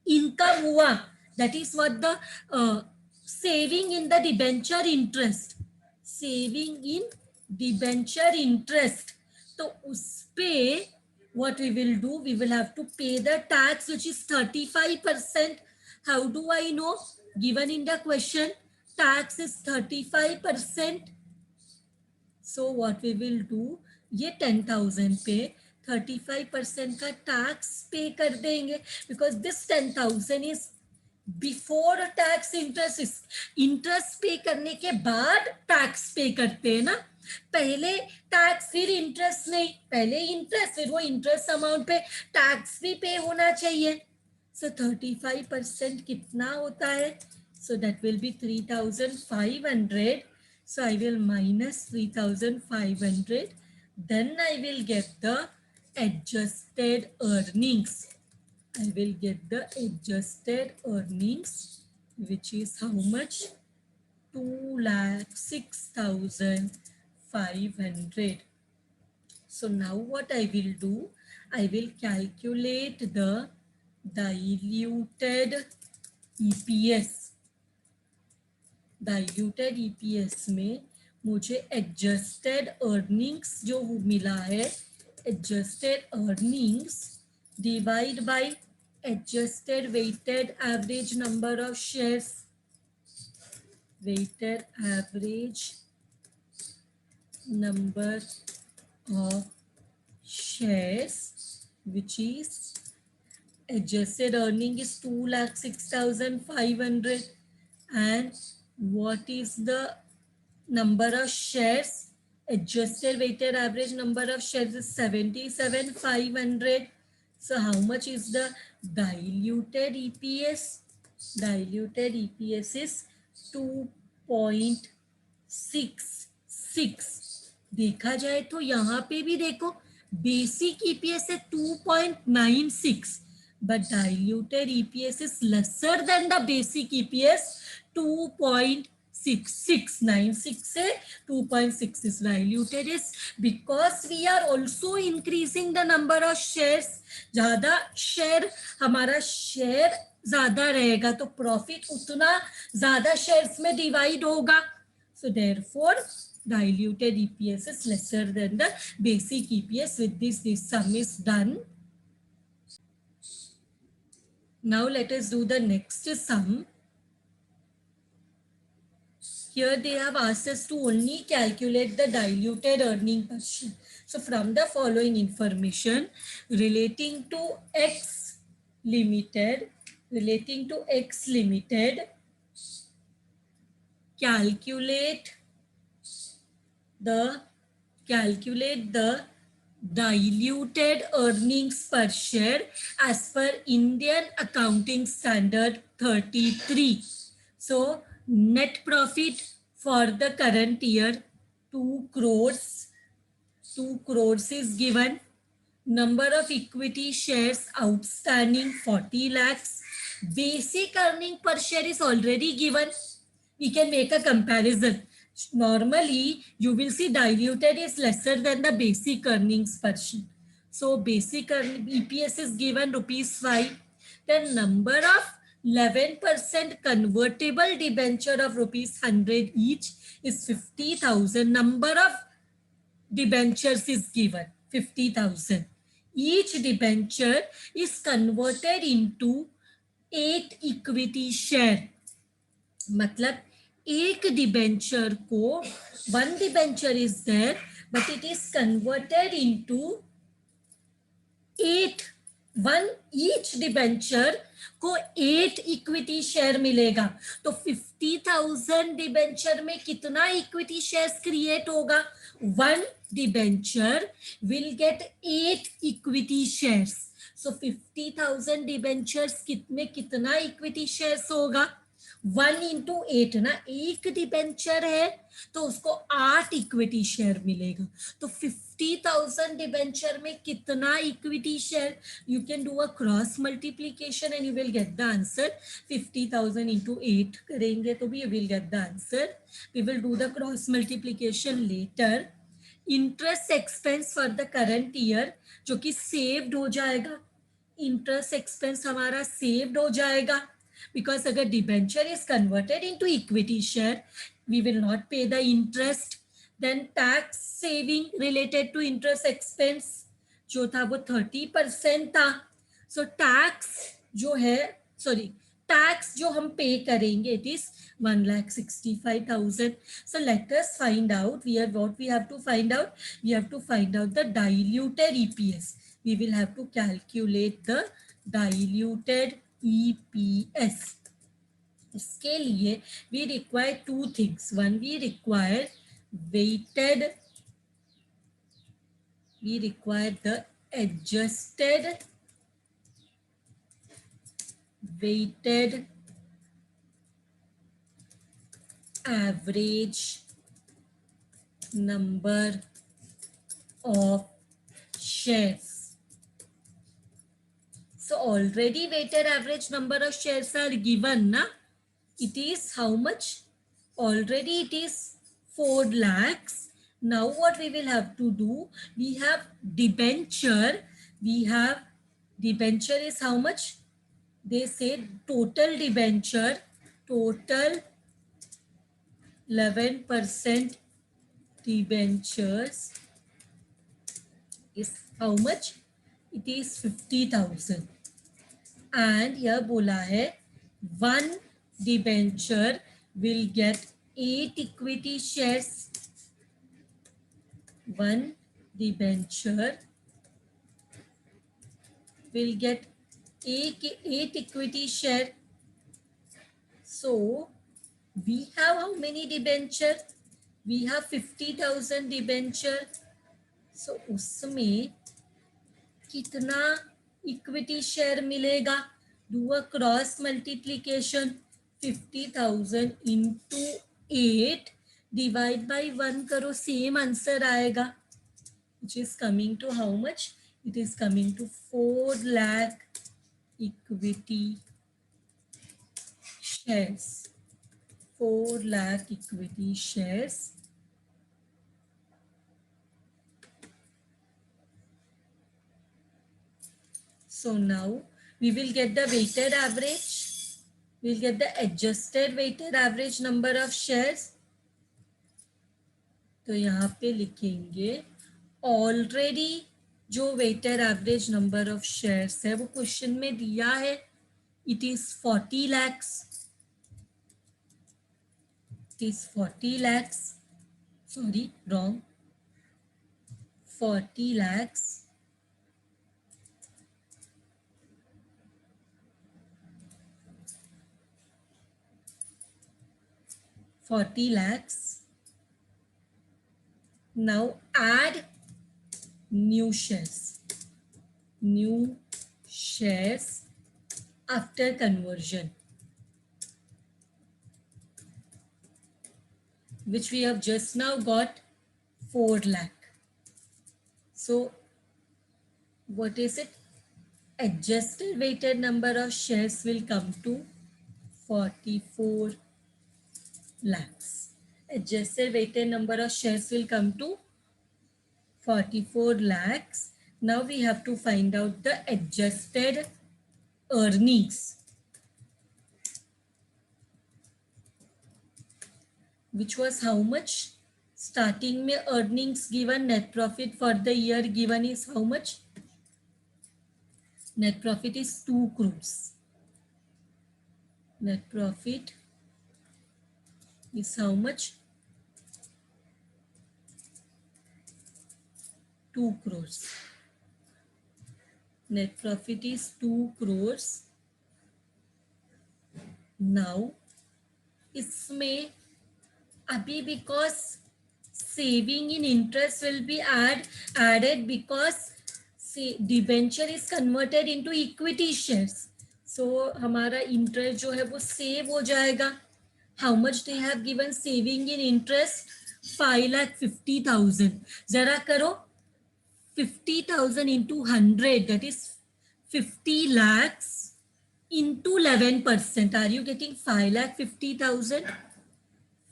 [SPEAKER 1] इनकम हुआ that is what the saving in the debenture interest, saving in debenture interest, तो उस पे what we will do, we will have to pay the tax which is 35%. How do I know? Given in the question, tax is 35%. So what we will do, ये 10,000 पे 35% का tax पे कर देंगे, because this 10,000 is before tax interest, interest पे करने के बाद टैक्स पे करते हैं ना, पहले टैक्स फिर इंटरेस्ट नहीं, पहले इंटरेस्ट फिर वो इंटरेस्ट अमाउंट पे टैक्स भी पे होना चाहिए। सो 35% कितना होता है, so that will be 3,500, so I will minus 3,500, then I will get the adjusted earnings. I will get the adjusted earnings, which is how much? 2,06,500. So now what I will do, I will calculate the diluted EPS. Diluted EPS में मुझे adjusted earnings जो मिला है, adjusted earnings divide by adjusted weighted average number of shares, weighted average number of shares which is adjusted earning is 2,06,500 and what is the number of shares, adjusted weighted average number of shares is 77,500. So how much is the diluted EPS? Diluted EPS is 2.66. देखा जाए तो यहाँ पे भी देखो basic EPS है 2.96, but diluted EPS is lesser than the basic EPS 2.6696 से 2.66 diluted is because we are also increasing the number of shares, ज्यादा शेयर हमारा शेयर ज्यादा रहेगा तो प्रॉफिट उतना ज्यादा शेयर्स में डिवाइड होगा, so therefore diluted EPS is lesser than the basic EPS. With this sum is done. Now let us do the next sum. Here they have asked us to only calculate the diluted earning per share. So from the following information relating to X Limited, calculate the diluted earnings per share as per Indian Accounting Standard 33. So net profit for the current year 2 crores. 2 crores is given. Number of equity shares outstanding 40 lakhs. Basic earning per share is already given. We can make a comparison. Normally, you will see diluted is lesser than the basic earnings per share. So basic EPS is given rupees 5. Then number of 11% convertible debenture of rupees 100 each is 50,000. Number of debentures is given 50,000. Each debenture is converted into 8 equity share. मतलब एक debenture को 1 debenture is there but it is converted into 8, 1 each debenture को 8 equity share मिलेगा, तो 50,000 debenture में कितना equity shares create होगा, 1 debenture will get 8 equity shares, so 50,000 debentures में कितना इक्विटी शेयर्स होगा, 1 into 8 ना, एक डिबेंचर है तो उसको 8 इक्विटी शेयर मिलेगा। तो 50,000 डिबेंचर में कितना equity share? You can do a cross multiplication and you will get the answer. 50,000 into 8 करेंगे तो भी you will get the answer. We will do the cross multiplication later. Interest expense for the current year जो कि saved हो जाएगा, interest expense हमारा saved हो जाएगा, बिकॉज अगर debenture is converted into equity share we will not pay the interest. Then tax saving related to interest expense जो था वो 30% था। सो टैक्स जो है, सॉरी, टैक्स जो हम पे करेंगे it is 1,65,000. So let us find out. What we have to find out. We have to find out the diluted EPS. We will have to calculate the diluted EPS. इसके लिए we require two things. One, we require the adjusted weighted average number of shares. So already weighted average number of shares are given, na? It is how much? Already it is 4 lakhs. Now what we will have to do? We have debenture. Debenture is how much? They say total debenture, total 11% debentures is how much? It is 50,000. And here बोला है 1 debenture will get 8 equity shares. 1 debenture will get 8 equity share. So we have how many debenture? We have 50,000 debenture. So उसमें कितना equity share मिलेगा? Do a cross multiplication. 50,000 into 8 divide by 1 करो, same answer आएगा, which is coming to how much? It is coming to 4 lakh equity shares. 4 lakh equity shares. So now we will get the weighted average. We will get the adjusted weighted average number of shares. तो यहाँ पे लिखेंगे already जो weighted average number of shares है वो question में दिया है, it is 40 lakhs. It is 40 lakhs. Sorry, wrong. 40 lakhs. 40 lakhs. Now add new shares. New shares after conversion, which we have just now got 4 lakh. So what is it? Adjusted weighted number of shares will come to 44 lakhs. Adjusted weighted number of shares will come to 44 lakhs. Now we have to find out the adjusted earnings, which was how much? Starting में earnings given, net profit for the year given is how much? Net profit is 2 crores. Net profit is how much? 2 crores. Net profit is 2 crores. Now इसमें अभी because saving in interest will be added because say debenture is converted into equity shares. सो हमारा interest जो है वो save हो जाएगा. How much they have given saving in interest? 5,50,000. जरा करो 50,000 into 100, that is 50 lakhs into 11%. Are you getting 5,50,000?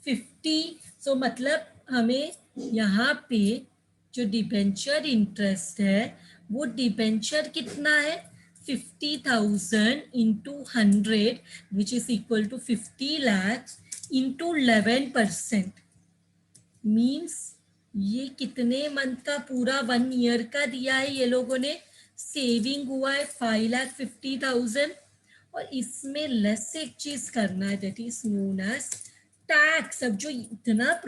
[SPEAKER 1] 50. सो मतलब हमें यहाँ पे जो डिबेंचर इंटरेस्ट है वो डिबेंचर कितना है? 50,000 into 100 which is equal to 50 lakhs into 11%. Means ये कितने मंथ का? पूरा 1 ईयर का दिया है ये लोगों ने. सेविंग हुआ है 5,50,000. और इसमें लेस एक चीज करना है, that is known as tax. अब जो इतना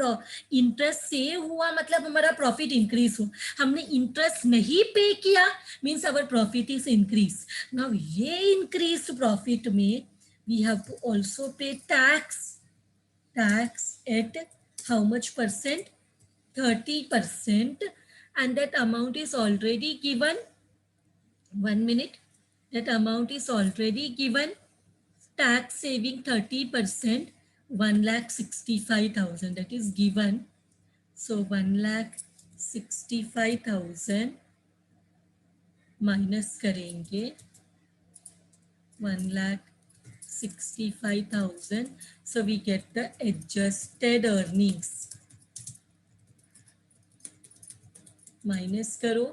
[SPEAKER 1] इंटरेस्ट सेव हुआ मतलब हमारा प्रॉफिट इंक्रीज हो. हमने इंटरेस्ट नहीं पे किया means our profit is increase. Now ये इंक्रीज प्रॉफिट में we have to also pay tax. Tax at how much percent? 30%. And that amount is already given. 1 minute. That amount is already given. Tax saving 30%. 1,65,000. That is given. So 1,65,000 minus करेंगे 1,65,000. So we get the adjusted earnings. Minus करो,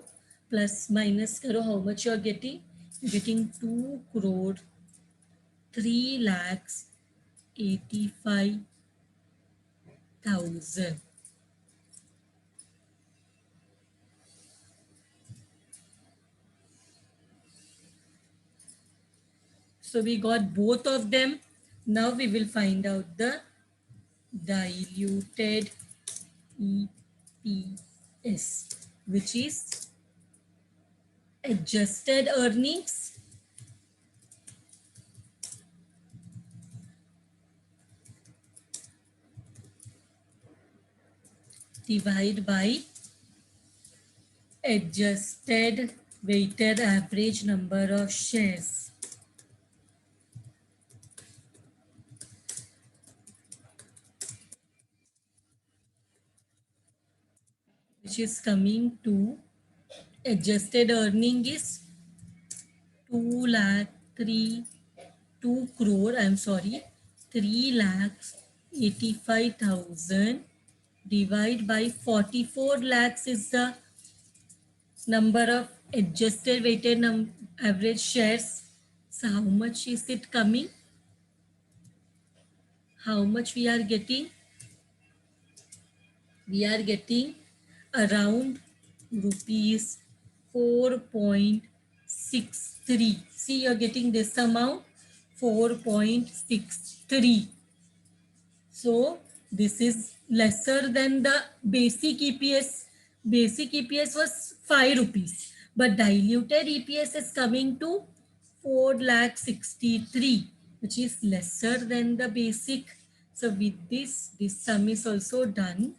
[SPEAKER 1] plus minus करो, how much you are getting? You're getting 2,03,85,000. So we got both of them. Now we will find out the diluted EPS, which is adjusted earnings divided by adjusted weighted average number of shares. Which is coming to adjusted earning is 2 crore, I'm sorry, 3,85,000 divided by 44 lakhs is the number of adjusted weighted average shares. So how much is it coming? How much we are getting? We are getting around rupees 4.63. See, you're getting this amount, 4.63. So this is lesser than the basic EPS. Basic EPS was 5 rupees, but diluted EPS is coming to 4,63,000, which is lesser than the basic. So with this sum is also done.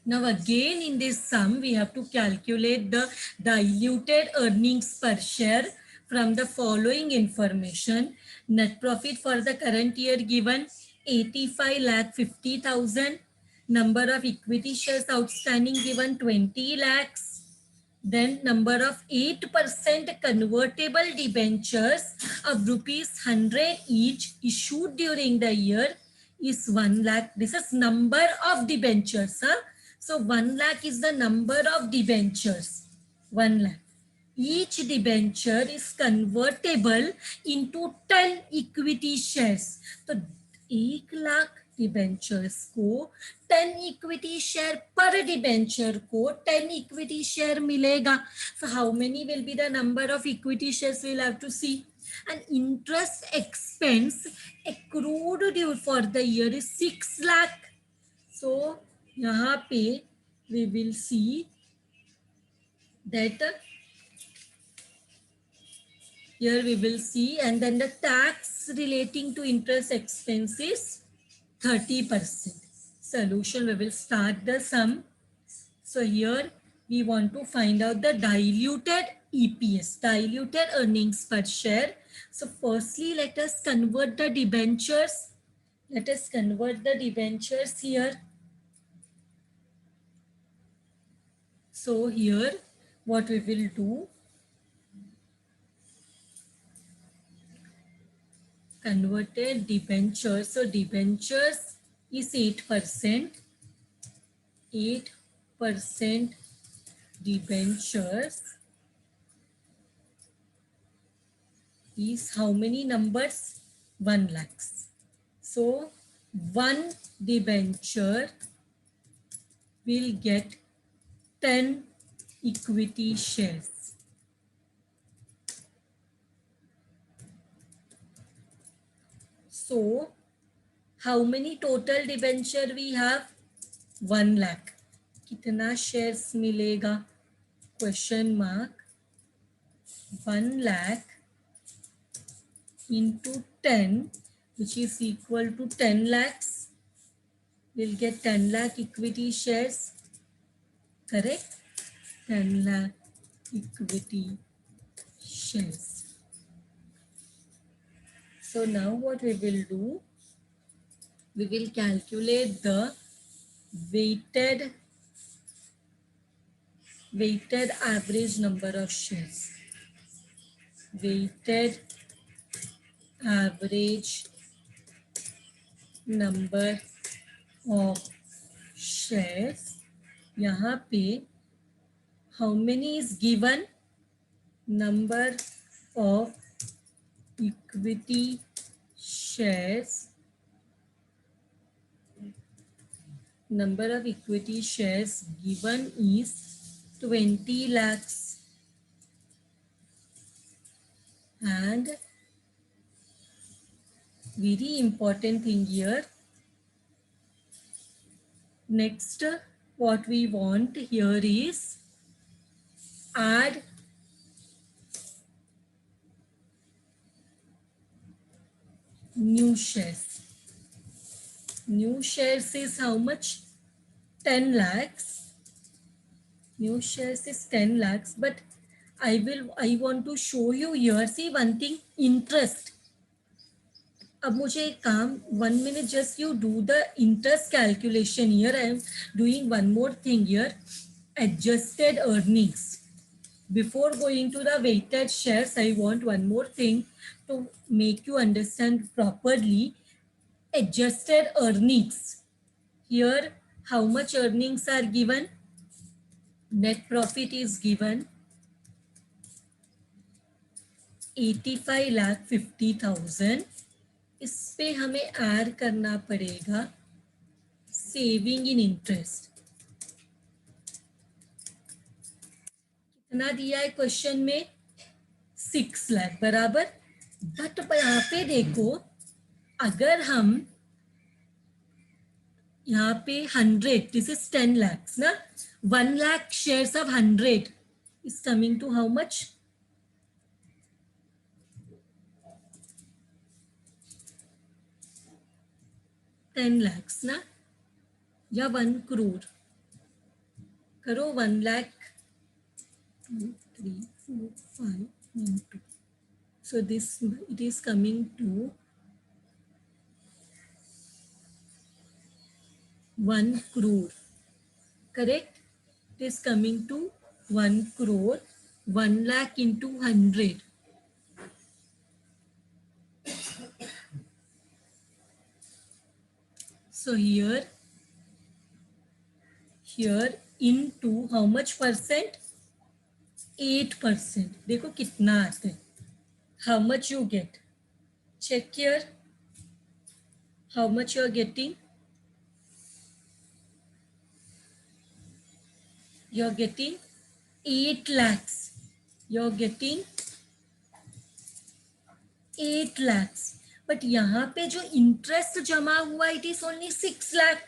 [SPEAKER 1] Now again in this sum, we have to calculate the diluted earnings per share from the following information. Net profit for the current year given 85,50,000. Number of equity shares outstanding given 20 lakhs. Then number of 8% convertible debentures of rupees 100 each issued during the year is 1 lakh. This is number of debentures. So 1 lakh is the number of debentures. 1 lakh. Each debenture is convertible into 10 equity shares. So 1 lakh debentures को 10 equity share पर debenture को 10 equity share मिलेगा. So how many will be the number of equity shares? We'll have to see. And interest expense accrued due for the year is 6 lakh. So यहाँ पे we will see that here we will see, and then the tax relating to interest expense is 30%. Solution, we will start the sum. So here we want to find out the diluted EPS, diluted earnings per share. So firstly, let us convert the debentures. Let us convert the debentures here. So here, what we will do, converted debentures. So debentures is 8%. 8% debentures is how many numbers? 1 lakhs. So one debenture will get 10 equity shares. So how many total debenture we have? 1 lakh. कितना shares मिलेगा? Question mark. 1 lakh into 10, which is equal to 10 lakhs. We'll get 10 lakh equity shares. Correct? 10 lakh equity shares. So now what we will do, we will calculate the weighted average number of shares. Weighted average number of shares. यहाँ पे how many is given? Number of equity shares. Number of equity shares given is 20 lakhs. And very important thing here. Next, what we want here is add new shares. New shares is how much? 10 lakhs. New shares is 10 lakhs, but I want to show you here. See one thing, interest. अब मुझे एक काम, 1 minute, just you do the interest calculation here. I am doing one more thing here, adjusted earnings. Before going to the weighted shares, I want one more thing to make you understand properly. Adjusted earnings. Here, how much earnings are given? Net profit is given 85,50,000. इस पे हमें add करना पड़ेगा saving in interest. कितना दिया है question में? 6 लाख बराबर. बट यहाँ पे देखो, अगर हम यहाँ पे 100, दिस इज 10 lakhs ना, 1 lakh shares of 100 is coming to how much? 10 lakhs ना, या 1 crore. करो 1 lakh 2, 3, 4, 5, 1, 2. So this, it is coming to 1 crore. Correct? It is coming to 1 crore. 1 lakh into 100. So here into how much percent? 8%. देखो कितना आते हैं. How much you get? Check here. How much you are getting? You are getting 8 lakhs. You are getting 8 lakhs. But यहाँ पे जो interest जमा हुआ, it is only 6 lakh.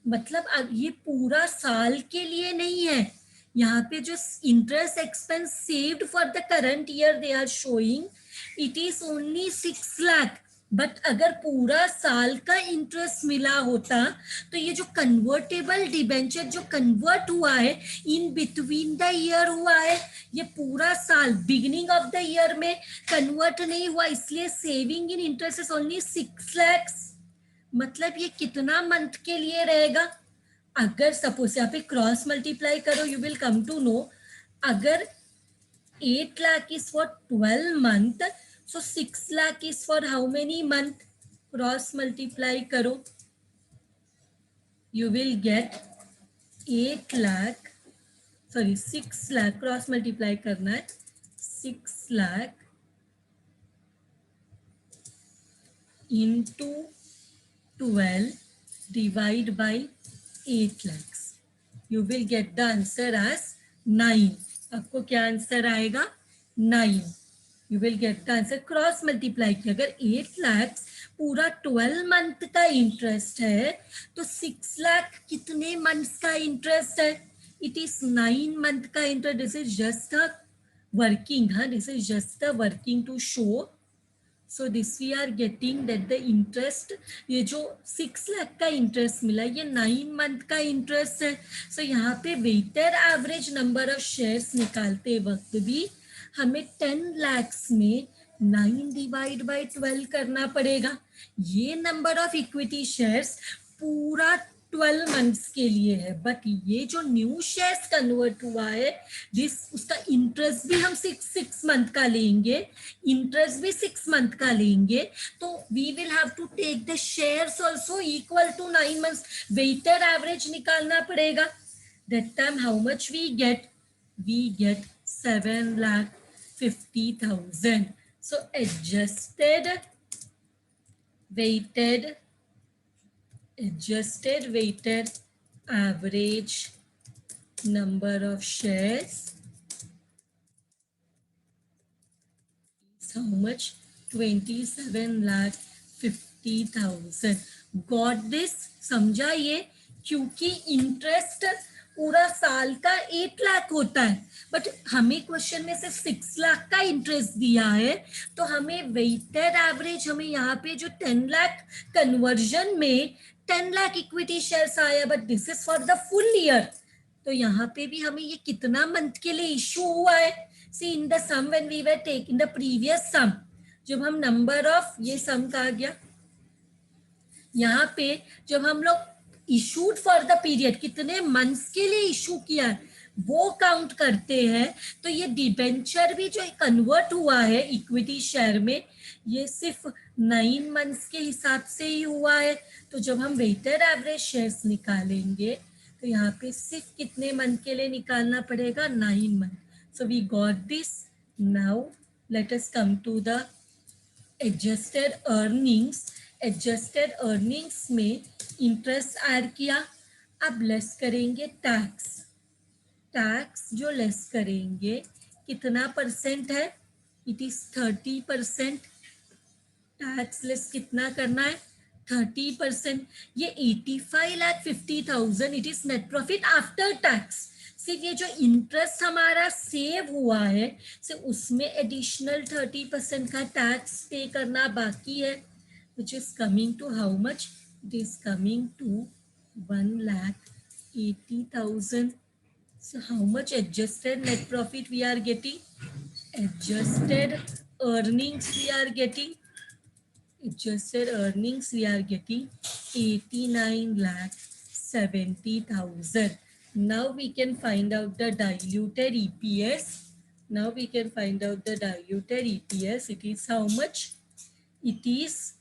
[SPEAKER 1] मतलब अब ये पूरा साल के लिए नहीं है. यहाँ पे जो interest expense saved for the current year they are showing, it is only 6 lakh. But अगर पूरा साल का इंटरेस्ट मिला होता तो ये जो कन्वर्टेबल डिबेंचर जो कन्वर्ट हुआ है इन बिटवीन द ईयर हुआ है, ये पूरा साल बिगिनिंग ऑफ द ईयर में कन्वर्ट नहीं हुआ, इसलिए saving in interest is only 6 lakhs। मतलब ये कितना मंथ के लिए रहेगा? अगर सपोज यहाँ पे क्रॉस मल्टीप्लाई करो, you will come to know, अगर 8 lakh is for 12 month, so 6 lakh is for how many month? Cross multiply karo, you will get 8 lakh, sorry 6 lakh, cross multiply करना है, 6 lakh into 12 divide by 8 lakhs, you will get the answer as 9। आपको क्या answer आएगा? 9। You will get the answer. Cross multiply किया, अगर 8 लाख पूरा 12 month का interest है तो 6 लाख कितने मंथ्स का इंटरेस्ट है? इट इज 9 मंथ का interest. This is just a working, हाँ this is just a working to show. So this we are getting that the interest, ये जो 6 लाख का इंटरेस्ट मिला ये 9 मंथ का इंटरेस्ट है। सो यहाँ पे weighted average number of shares निकालते वक्त भी हमें 10 lakhs में 9 डिवाइड बाई 12 करना पड़ेगा। ये नंबर ऑफ इक्विटी शेयर्स पूरा 12 मंथ्स के लिए है, बट ये जो न्यू शेयर्स कन्वर्ट हुआ है जिस उसका इंटरेस्ट भी हम 6 मंथ का लेंगे, इंटरेस्ट भी 6 मंथ का लेंगे, तो we will have to take the shares also equal to 9 months. Weighted average निकालना पड़ेगा। That time how much we get? we get 7,50,000। So adjusted weighted average number of shares is how much? 27,50,000। Got this? समझा ये? क्योंकि interest पूरा साल का 8 लाख होता है, बट हमें क्वेश्चन में सिर्फ 6 लाख का इंटरेस्ट दिया है, तो हमें वेटेड एवरेज, हमें यहाँ पे जो 10 लाख कन्वर्जन में 10 लाख इक्विटी शेयर्स आया, but this is for the full year, तो यहाँ पे भी हमें ये कितना मंथ के लिए इशू हुआ है? See in the sum when we were taking the previous sum, जब हम नंबर ऑफ, ये सम कहा गया यहाँ पे, जब हम लोग इशूड फॉर द पीरियड कितने मंथ्स के लिए इशू किया है वो काउंट करते हैं, तो ये डिबेंचर भी जो कन्वर्ट हुआ है इक्विटी शेयर में, ये सिर्फ 9 मंथ्स के हिसाब से ही हुआ है। तो जब हम वेटेड एवरेज शेयर्स निकालेंगे तो यहाँ पे सिर्फ कितने मंथ के लिए निकालना पड़ेगा? 9 month. So we got this. Now let us come to the adjusted earnings. Adjusted earnings में इंटरेस्ट ऐड किया, अब लेस करेंगे टैक्स। टैक्स जो लेस करेंगे कितना परसेंट है? It is 30%। टैक्स लेस कितना करना है? 30%। ये 85,50,000 it is net profit after tax. सिर्फ ये जो इंटरेस्ट हमारा सेव हुआ है, सिर्फ उसमें एडिशनल 30% का टैक्स पे करना बाकी है, which is coming to how much? It is coming to 1,80,000. So how much adjusted net profit we are getting? Adjusted earnings we are getting. Adjusted earnings we are getting 89,70,000. Now we can find out the diluted EPS. Now we can find out the diluted EPS. It is how much? It is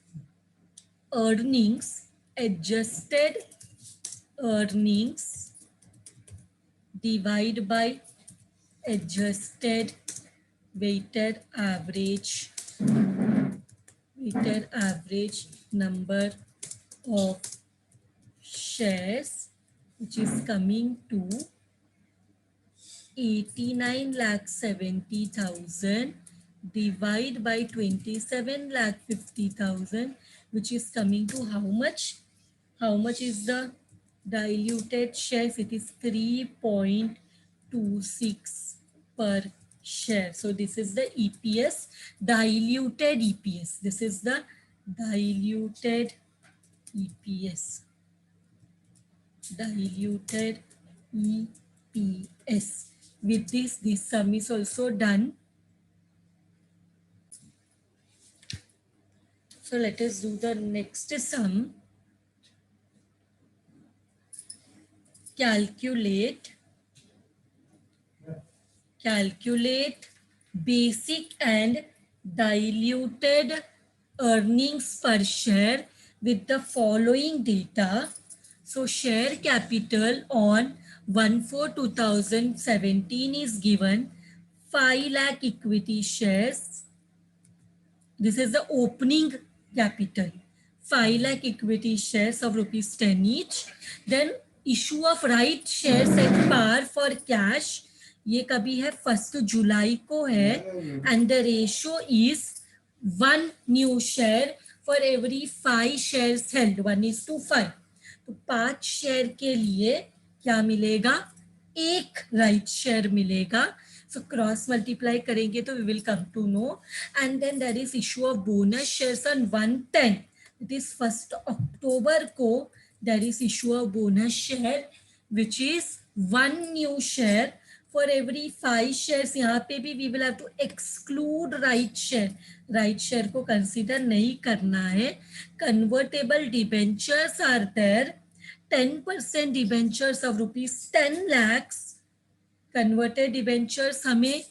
[SPEAKER 1] earnings, adjusted earnings divide by adjusted weighted average number of shares, which is coming to 89,70,000 divide by 27,50,000, which is coming to how much? How much is the diluted shares? It is 3.26 per share. So this is the EPS, diluted EPS. This is the diluted EPS, diluted EPS. With this sum is also done. So let us do the next sum. Calculate basic and diluted earnings per share with the following data. So share capital on 1/4/2017 is given 5 lakh equity shares. This is the opening capital. 5 lakh equity shares of rupees 10 each. Then issue of right shares at par for cash. ये कभी है 1 जुलाई को है. And the ratio is 1 new share for every 5 shares held. 1:5. तो 5 share के लिए क्या मिलेगा? एक राइट शेयर मिलेगा. So cross multiply करेंगे तो we will come to know. And then there is issue of bonus shares on 110. It is 1st October को there is issue of bonus share which is 1 new share for every 5 shares. यहाँ पे भी we will have to exclude right share. Right share को consider नहीं करना है. Convertible debentures are there. 10% debentures of rupees 10 lakhs. Converted debentures हमें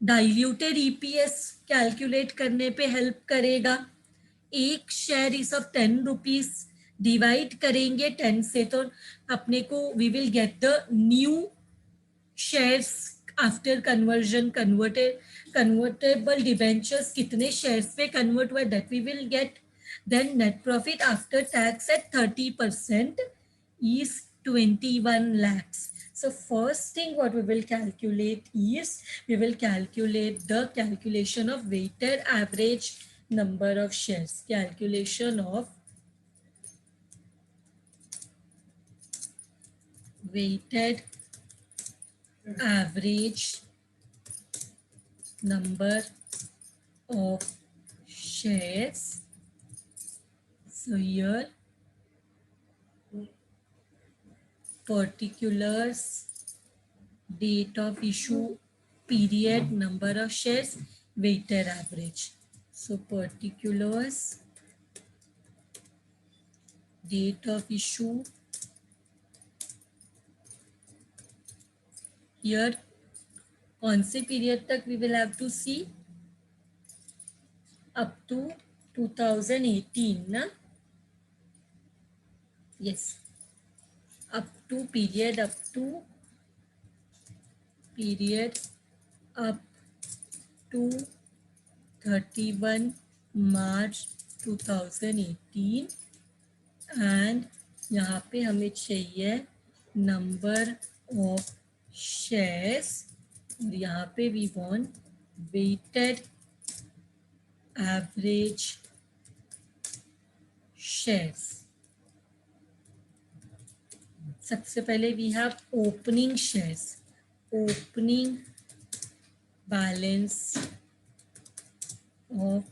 [SPEAKER 1] diluted EPS calculate करने पे हेल्प करेगा. एक share is of 10 rupees, divide करेंगे 10 से तो अपने को we will get the new shares after conversion. Convertible debentures कितने शेयर्स पे कन्वर्ट हुए that we will get. Then net profit after tax at 30% is 21 lakhs. So first thing what we will calculate is, we will calculate the calculation of weighted average number of shares. Calculation of weighted average number of shares. So here particulars, date of issue, period, number of shares, weighted average. So particulars, date of issue, here कौन से period तक we will have to see? Up to 2018 ना? Yes, up to period up to 31 March 2018. And यहाँ पे हमें चाहिए number of shares और यहाँ पे we want weighted average shares. सबसे पहले we have opening shares, opening balance of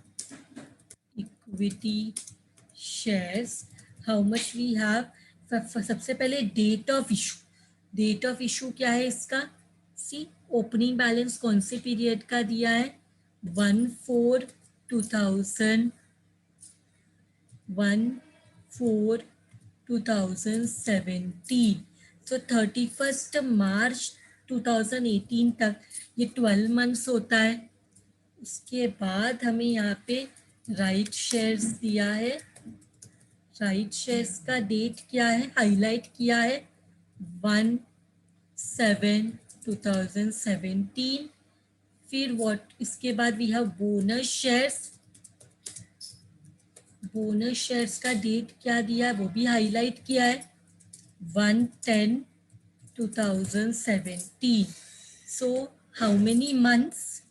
[SPEAKER 1] equity shares. How much we have. सबसे पहले date of issue. Date of issue क्या है इसका? सी ओपनिंग बैलेंस कौन से पीरियड का दिया है? 1/4/2017. तो 31 मार्च 2018 तक ये 12 मंथ्स होता है. उसके बाद हमें यहाँ पे राइट शेयर्स दिया है. राइट शेयर्स का डेट क्या है? हाईलाइट किया है 1/7/2017. फिर व्हाट, इसके बाद we have bonus shares. Bonus shares का डेट क्या दिया है वो भी हाईलाइट किया है 1/10/2017. So how many months?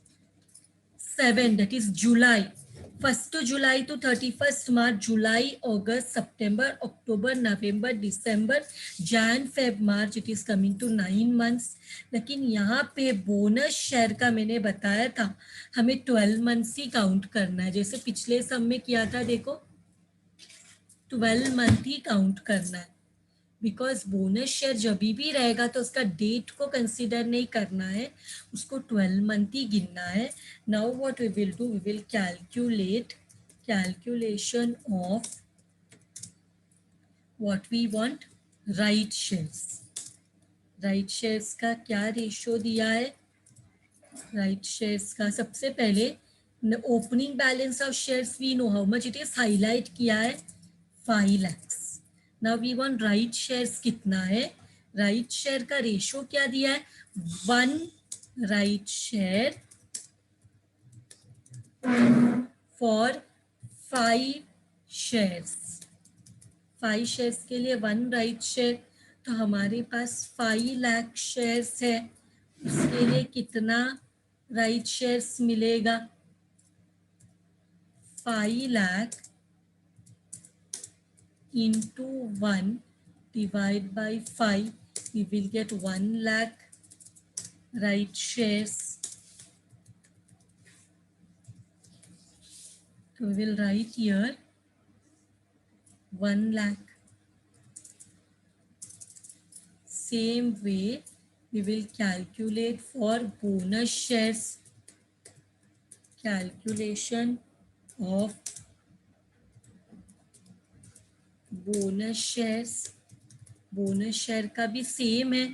[SPEAKER 1] 7, that is July. 1st July to 31st March, July, August, September, October, November, December, Jan, Feb, March, it is coming to 9 months. लेकिन यहाँ पे बोनस शेयर का मैंने बताया था हमें 12 मंथ्स ही काउंट करना है, जैसे पिछले सब में किया था, देखो 12 मंथ ही काउंट करना है, बिकॉज बोनस शेयर जब भी रहेगा तो उसका डेट को कंसिडर नहीं करना है, उसको 12 मंथ ही गिनना है. Now what we will do, we will calculate calculation of what we want, right shares. Right shares का क्या रेशो दिया है, राइट शेयर्स का सबसे पहले opening balance of shares we know how much it is, highlight किया है 5 lakhs. Now we want right shares कितना है, राइट शेयर का रेशो क्या दिया है, 1 right share for 5 shares. 5 shares के लिए 1 राइट शेयर, तो हमारे पास 5 लाख शेयर्स है, उसके लिए कितना राइट शेयर्स मिलेगा, 5 lakh into 1 divide by 5, we will get 1 lakh right shares. So we will write here 1 lakh. Same way we will calculate for bonus shares. Calculation of bonus shares. Bonus share का भी same है,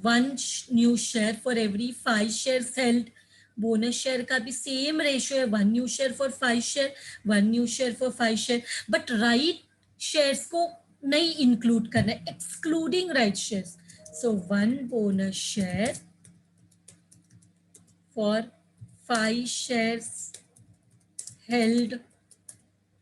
[SPEAKER 1] 1 new share for every 5 shares held. Bonus share का भी same ratio है, 1 new share for 5 share, 1 new share for 5 share. But right shares को नहीं include करना है, excluding right shares. So 1 bonus share for 5 shares held.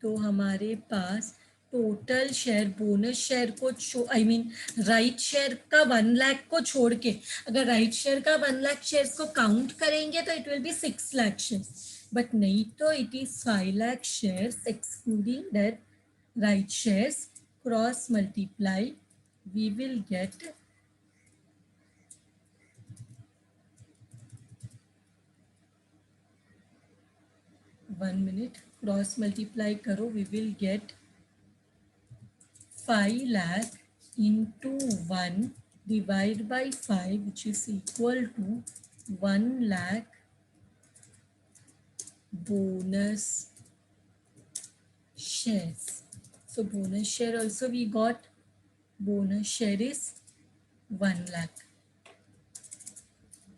[SPEAKER 1] तो हमारे पास total share bonus share को आई मीन राइट शेयर का 1 लाख को छोड़ के, अगर राइट शेयर का 1 लाख शेयर्स को काउंट करेंगे तो it will be 6 lakh shares, but नहीं तो it is 5 lakh shares excluding that right shares. Cross multiply, we will get 1 minute, cross multiply करो, we will get 5 lakh into 1 divide by 5, which is equal to 1 lakh bonus shares. So bonus share also we got, bonus share is 1 lakh.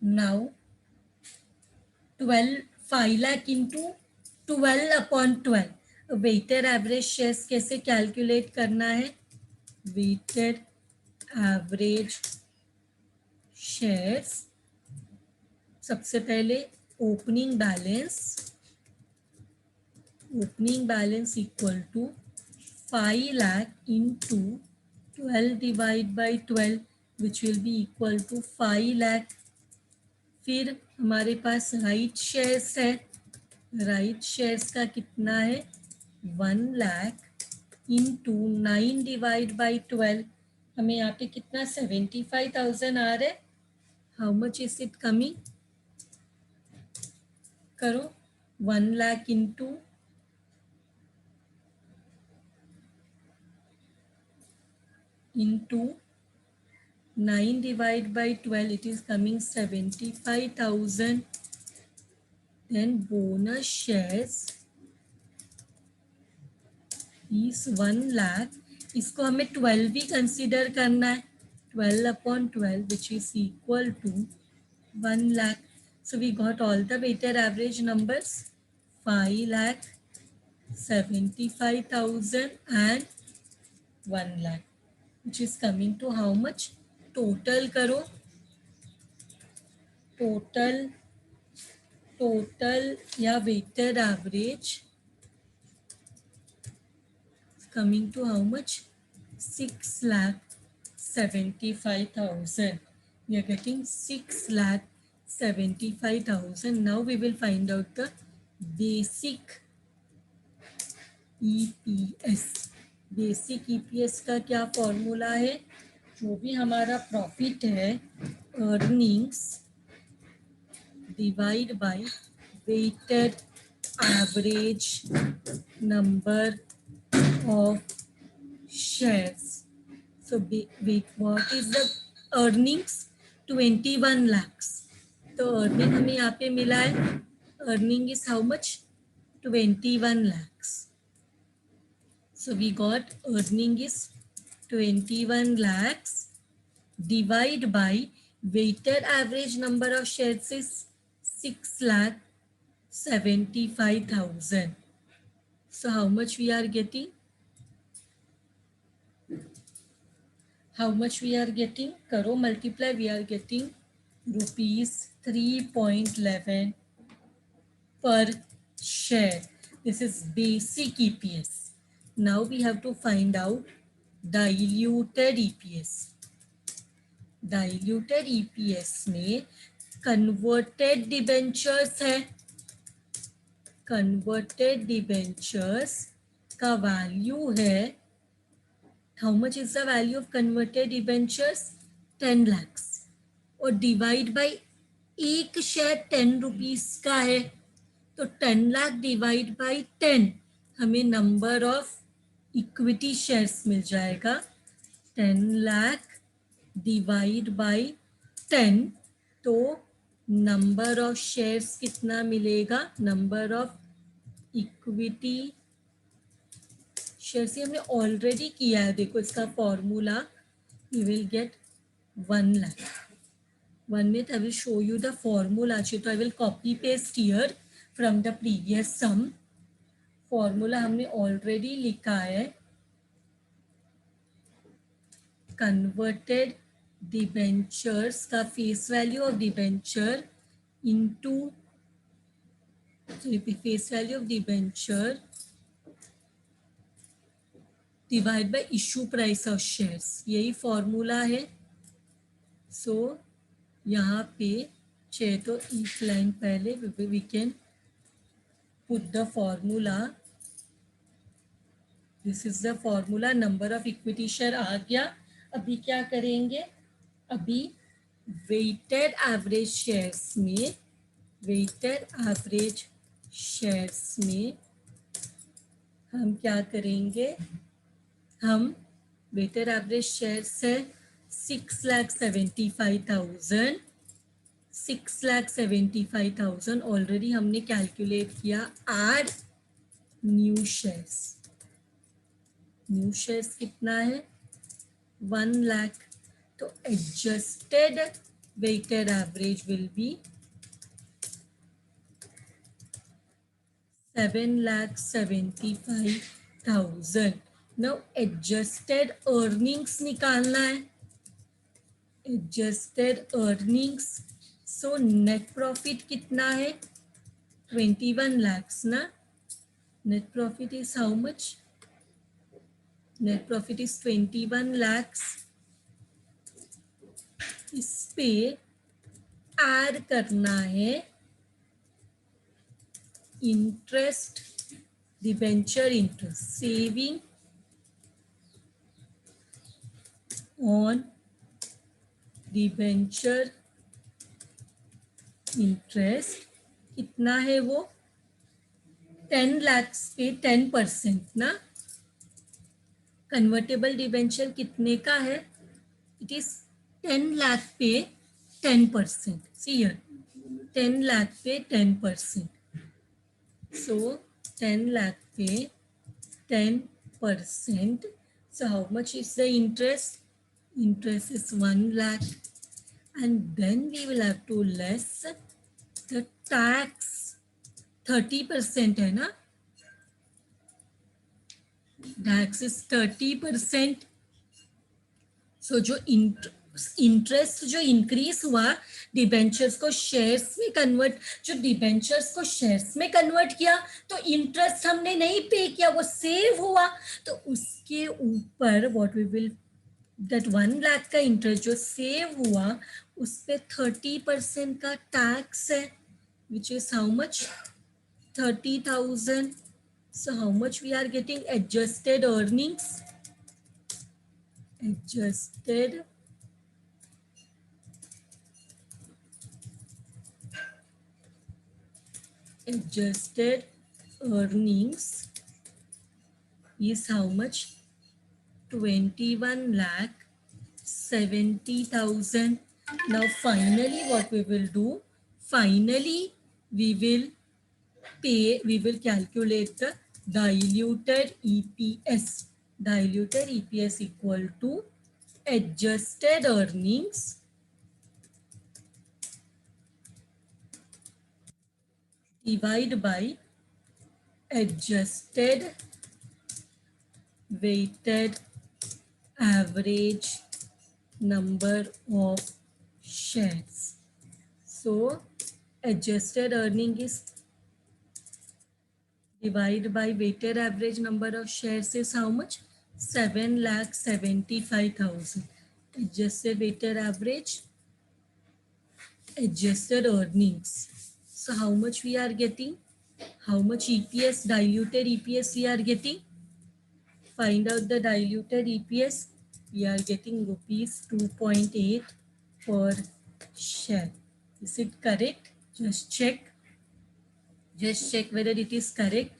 [SPEAKER 1] Now 5 lakh into 12 upon 12. Weighted average shares कैसे calculate करना है, weighted average shares, सबसे पहले opening balance equal to 5 lakh into 12 divide by 12 which will be equal to 5 lakh. फिर हमारे पास right shares है, right shares का कितना है 1 लाख इंटू 9 डिवाइड बाई 12, हमें यहाँ पे कितना 75,000 आ रहा है. How much is it coming, करो 1 lakh into 9 divided by 12, it is coming 75,000. Then bonus shares is 1 lakh. इसको हमें 12 भी कंसिडर करना है, 12 upon 12 which is equal to 1 lakh. So we got all the weighted average numbers, 5 lakh, 75,000 and 1 lakh, which is coming to how much, total करो, total या weighted average coming to how much, 6,75,000. We are getting 6,75,000. Now we will find out the basic EPS, basic EPS का क्या formula है? जो भी हमारा profit है, earnings divide by weighted average number of shares. So wait, what is the earnings? 21 lakhs. तो earning हमें यहाँ पे मिला है, earning is how much? 21 lakhs. So we got earning is 21 lakhs divide by weighted average number of shares is 6 lakh 75,000. So how much we are getting? How much we are getting? Karo multiply, we are getting rupees 3.11 per share. This is basic EPS. Now we have to find out diluted EPS. Diluted EPS में converted debentures है. Converted debentures का value है, how much is the value of converted debentures? 10 lakhs. और divide by एक share 10 rupees का है, तो 10 lakh divide by 10, हमें नंबर ऑफ इक्विटी शेयर्स मिल जाएगा. 10 लाख डिवाइड बाय 10, तो नंबर ऑफ शेयर्स कितना मिलेगा? नंबर ऑफ इक्विटी शेयर्स हमने ऑलरेडी किया है. देखो इसका formula, we will get 1 lakh. 1 minute, I will show you the formula. So I will copy paste here from the previous sum. Formula हमने already लिखा है. कन्वर्टेड डिबेंचर्स का face value of debenture into, face value of debenture divide by issue price of shares, यही formula है. So यहाँ पे चाहिए तो इफ लाइन पहले we can put the formula. This is the formula. Number of equity share आ गया. अभी क्या करेंगे? अभी वेटेड एवरेज शेयर्स में, वेटेड एवरेज शेयर्स में हम क्या करेंगे? हम वेटेड एवरेज शेयर्स है 6,75,000. 6,75,000 ऑलरेडी हमने कैलकुलेट किया. Add new shares. New shares कितना है? 1 लाख. तो adjusted weighted average will be 7,75,000. Now adjusted earnings निकालना है. Adjusted earnings, so net profit कितना है? 21 lakhs ना. Net profit is how much? Net profit is 21 lakhs. इस पे ऐड करना है interest, debenture interest, saving on debenture interest. कितना है वो? 10 lakhs पे 10% ना. कन्वर्टेबल डिबेंचर कितने का है? इट इज 10 लाख पे 10%. सी हियर, 10 लाख पे 10%. सो 10 लाख पे 10%. So how much is the interest? Interest is 1 lakh. And then we will have to less the tax. 30% है ना. Tax is 30%. So जो इंटरेस्ट जो इंक्रीज हुआ, डिबेंचर्स को शेयर्स में कन्वर्ट, जो डिबेंचर्स को शेयर्स में कन्वर्ट किया, तो इंटरेस्ट हमने नहीं पे किया, वो सेव हुआ. तो उसके ऊपर what we will, that 1 lakh का इंटरेस्ट जो सेव हुआ, उस पे 30% का टैक्स है, which is how much? 30,000. So how much we are getting? Adjusted earnings. Adjusted earnings is how much? 21 lakh 70,000. Now finally what we will do? Finally we will calculate the diluted EPS. Diluted EPS equal to adjusted earnings divide by adjusted weighted average number of shares. So adjusted earning is divided by weighted average number of shares is how much? 7,75,000. Adjusted weighted average, adjusted earnings. So how much we are getting? How much EPS, diluted EPS we are getting? Find out the diluted EPS. We are getting rupees 2.8 per share. Is it correct? Just check. Just check whether it is correct.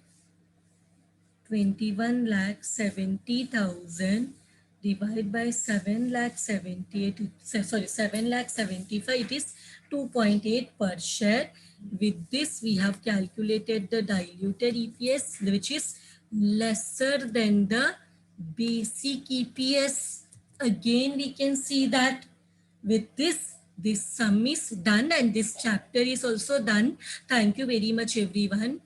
[SPEAKER 1] 21 lakh 70,000 divided by 7 lakh 78, sorry, 7 lakh 75, it is 2.8 per share. With this, we have calculated the diluted EPS, which is lesser than the basic EPS. Again, we can see that with this sum is done and this chapter is also done. Thank you very much, everyone.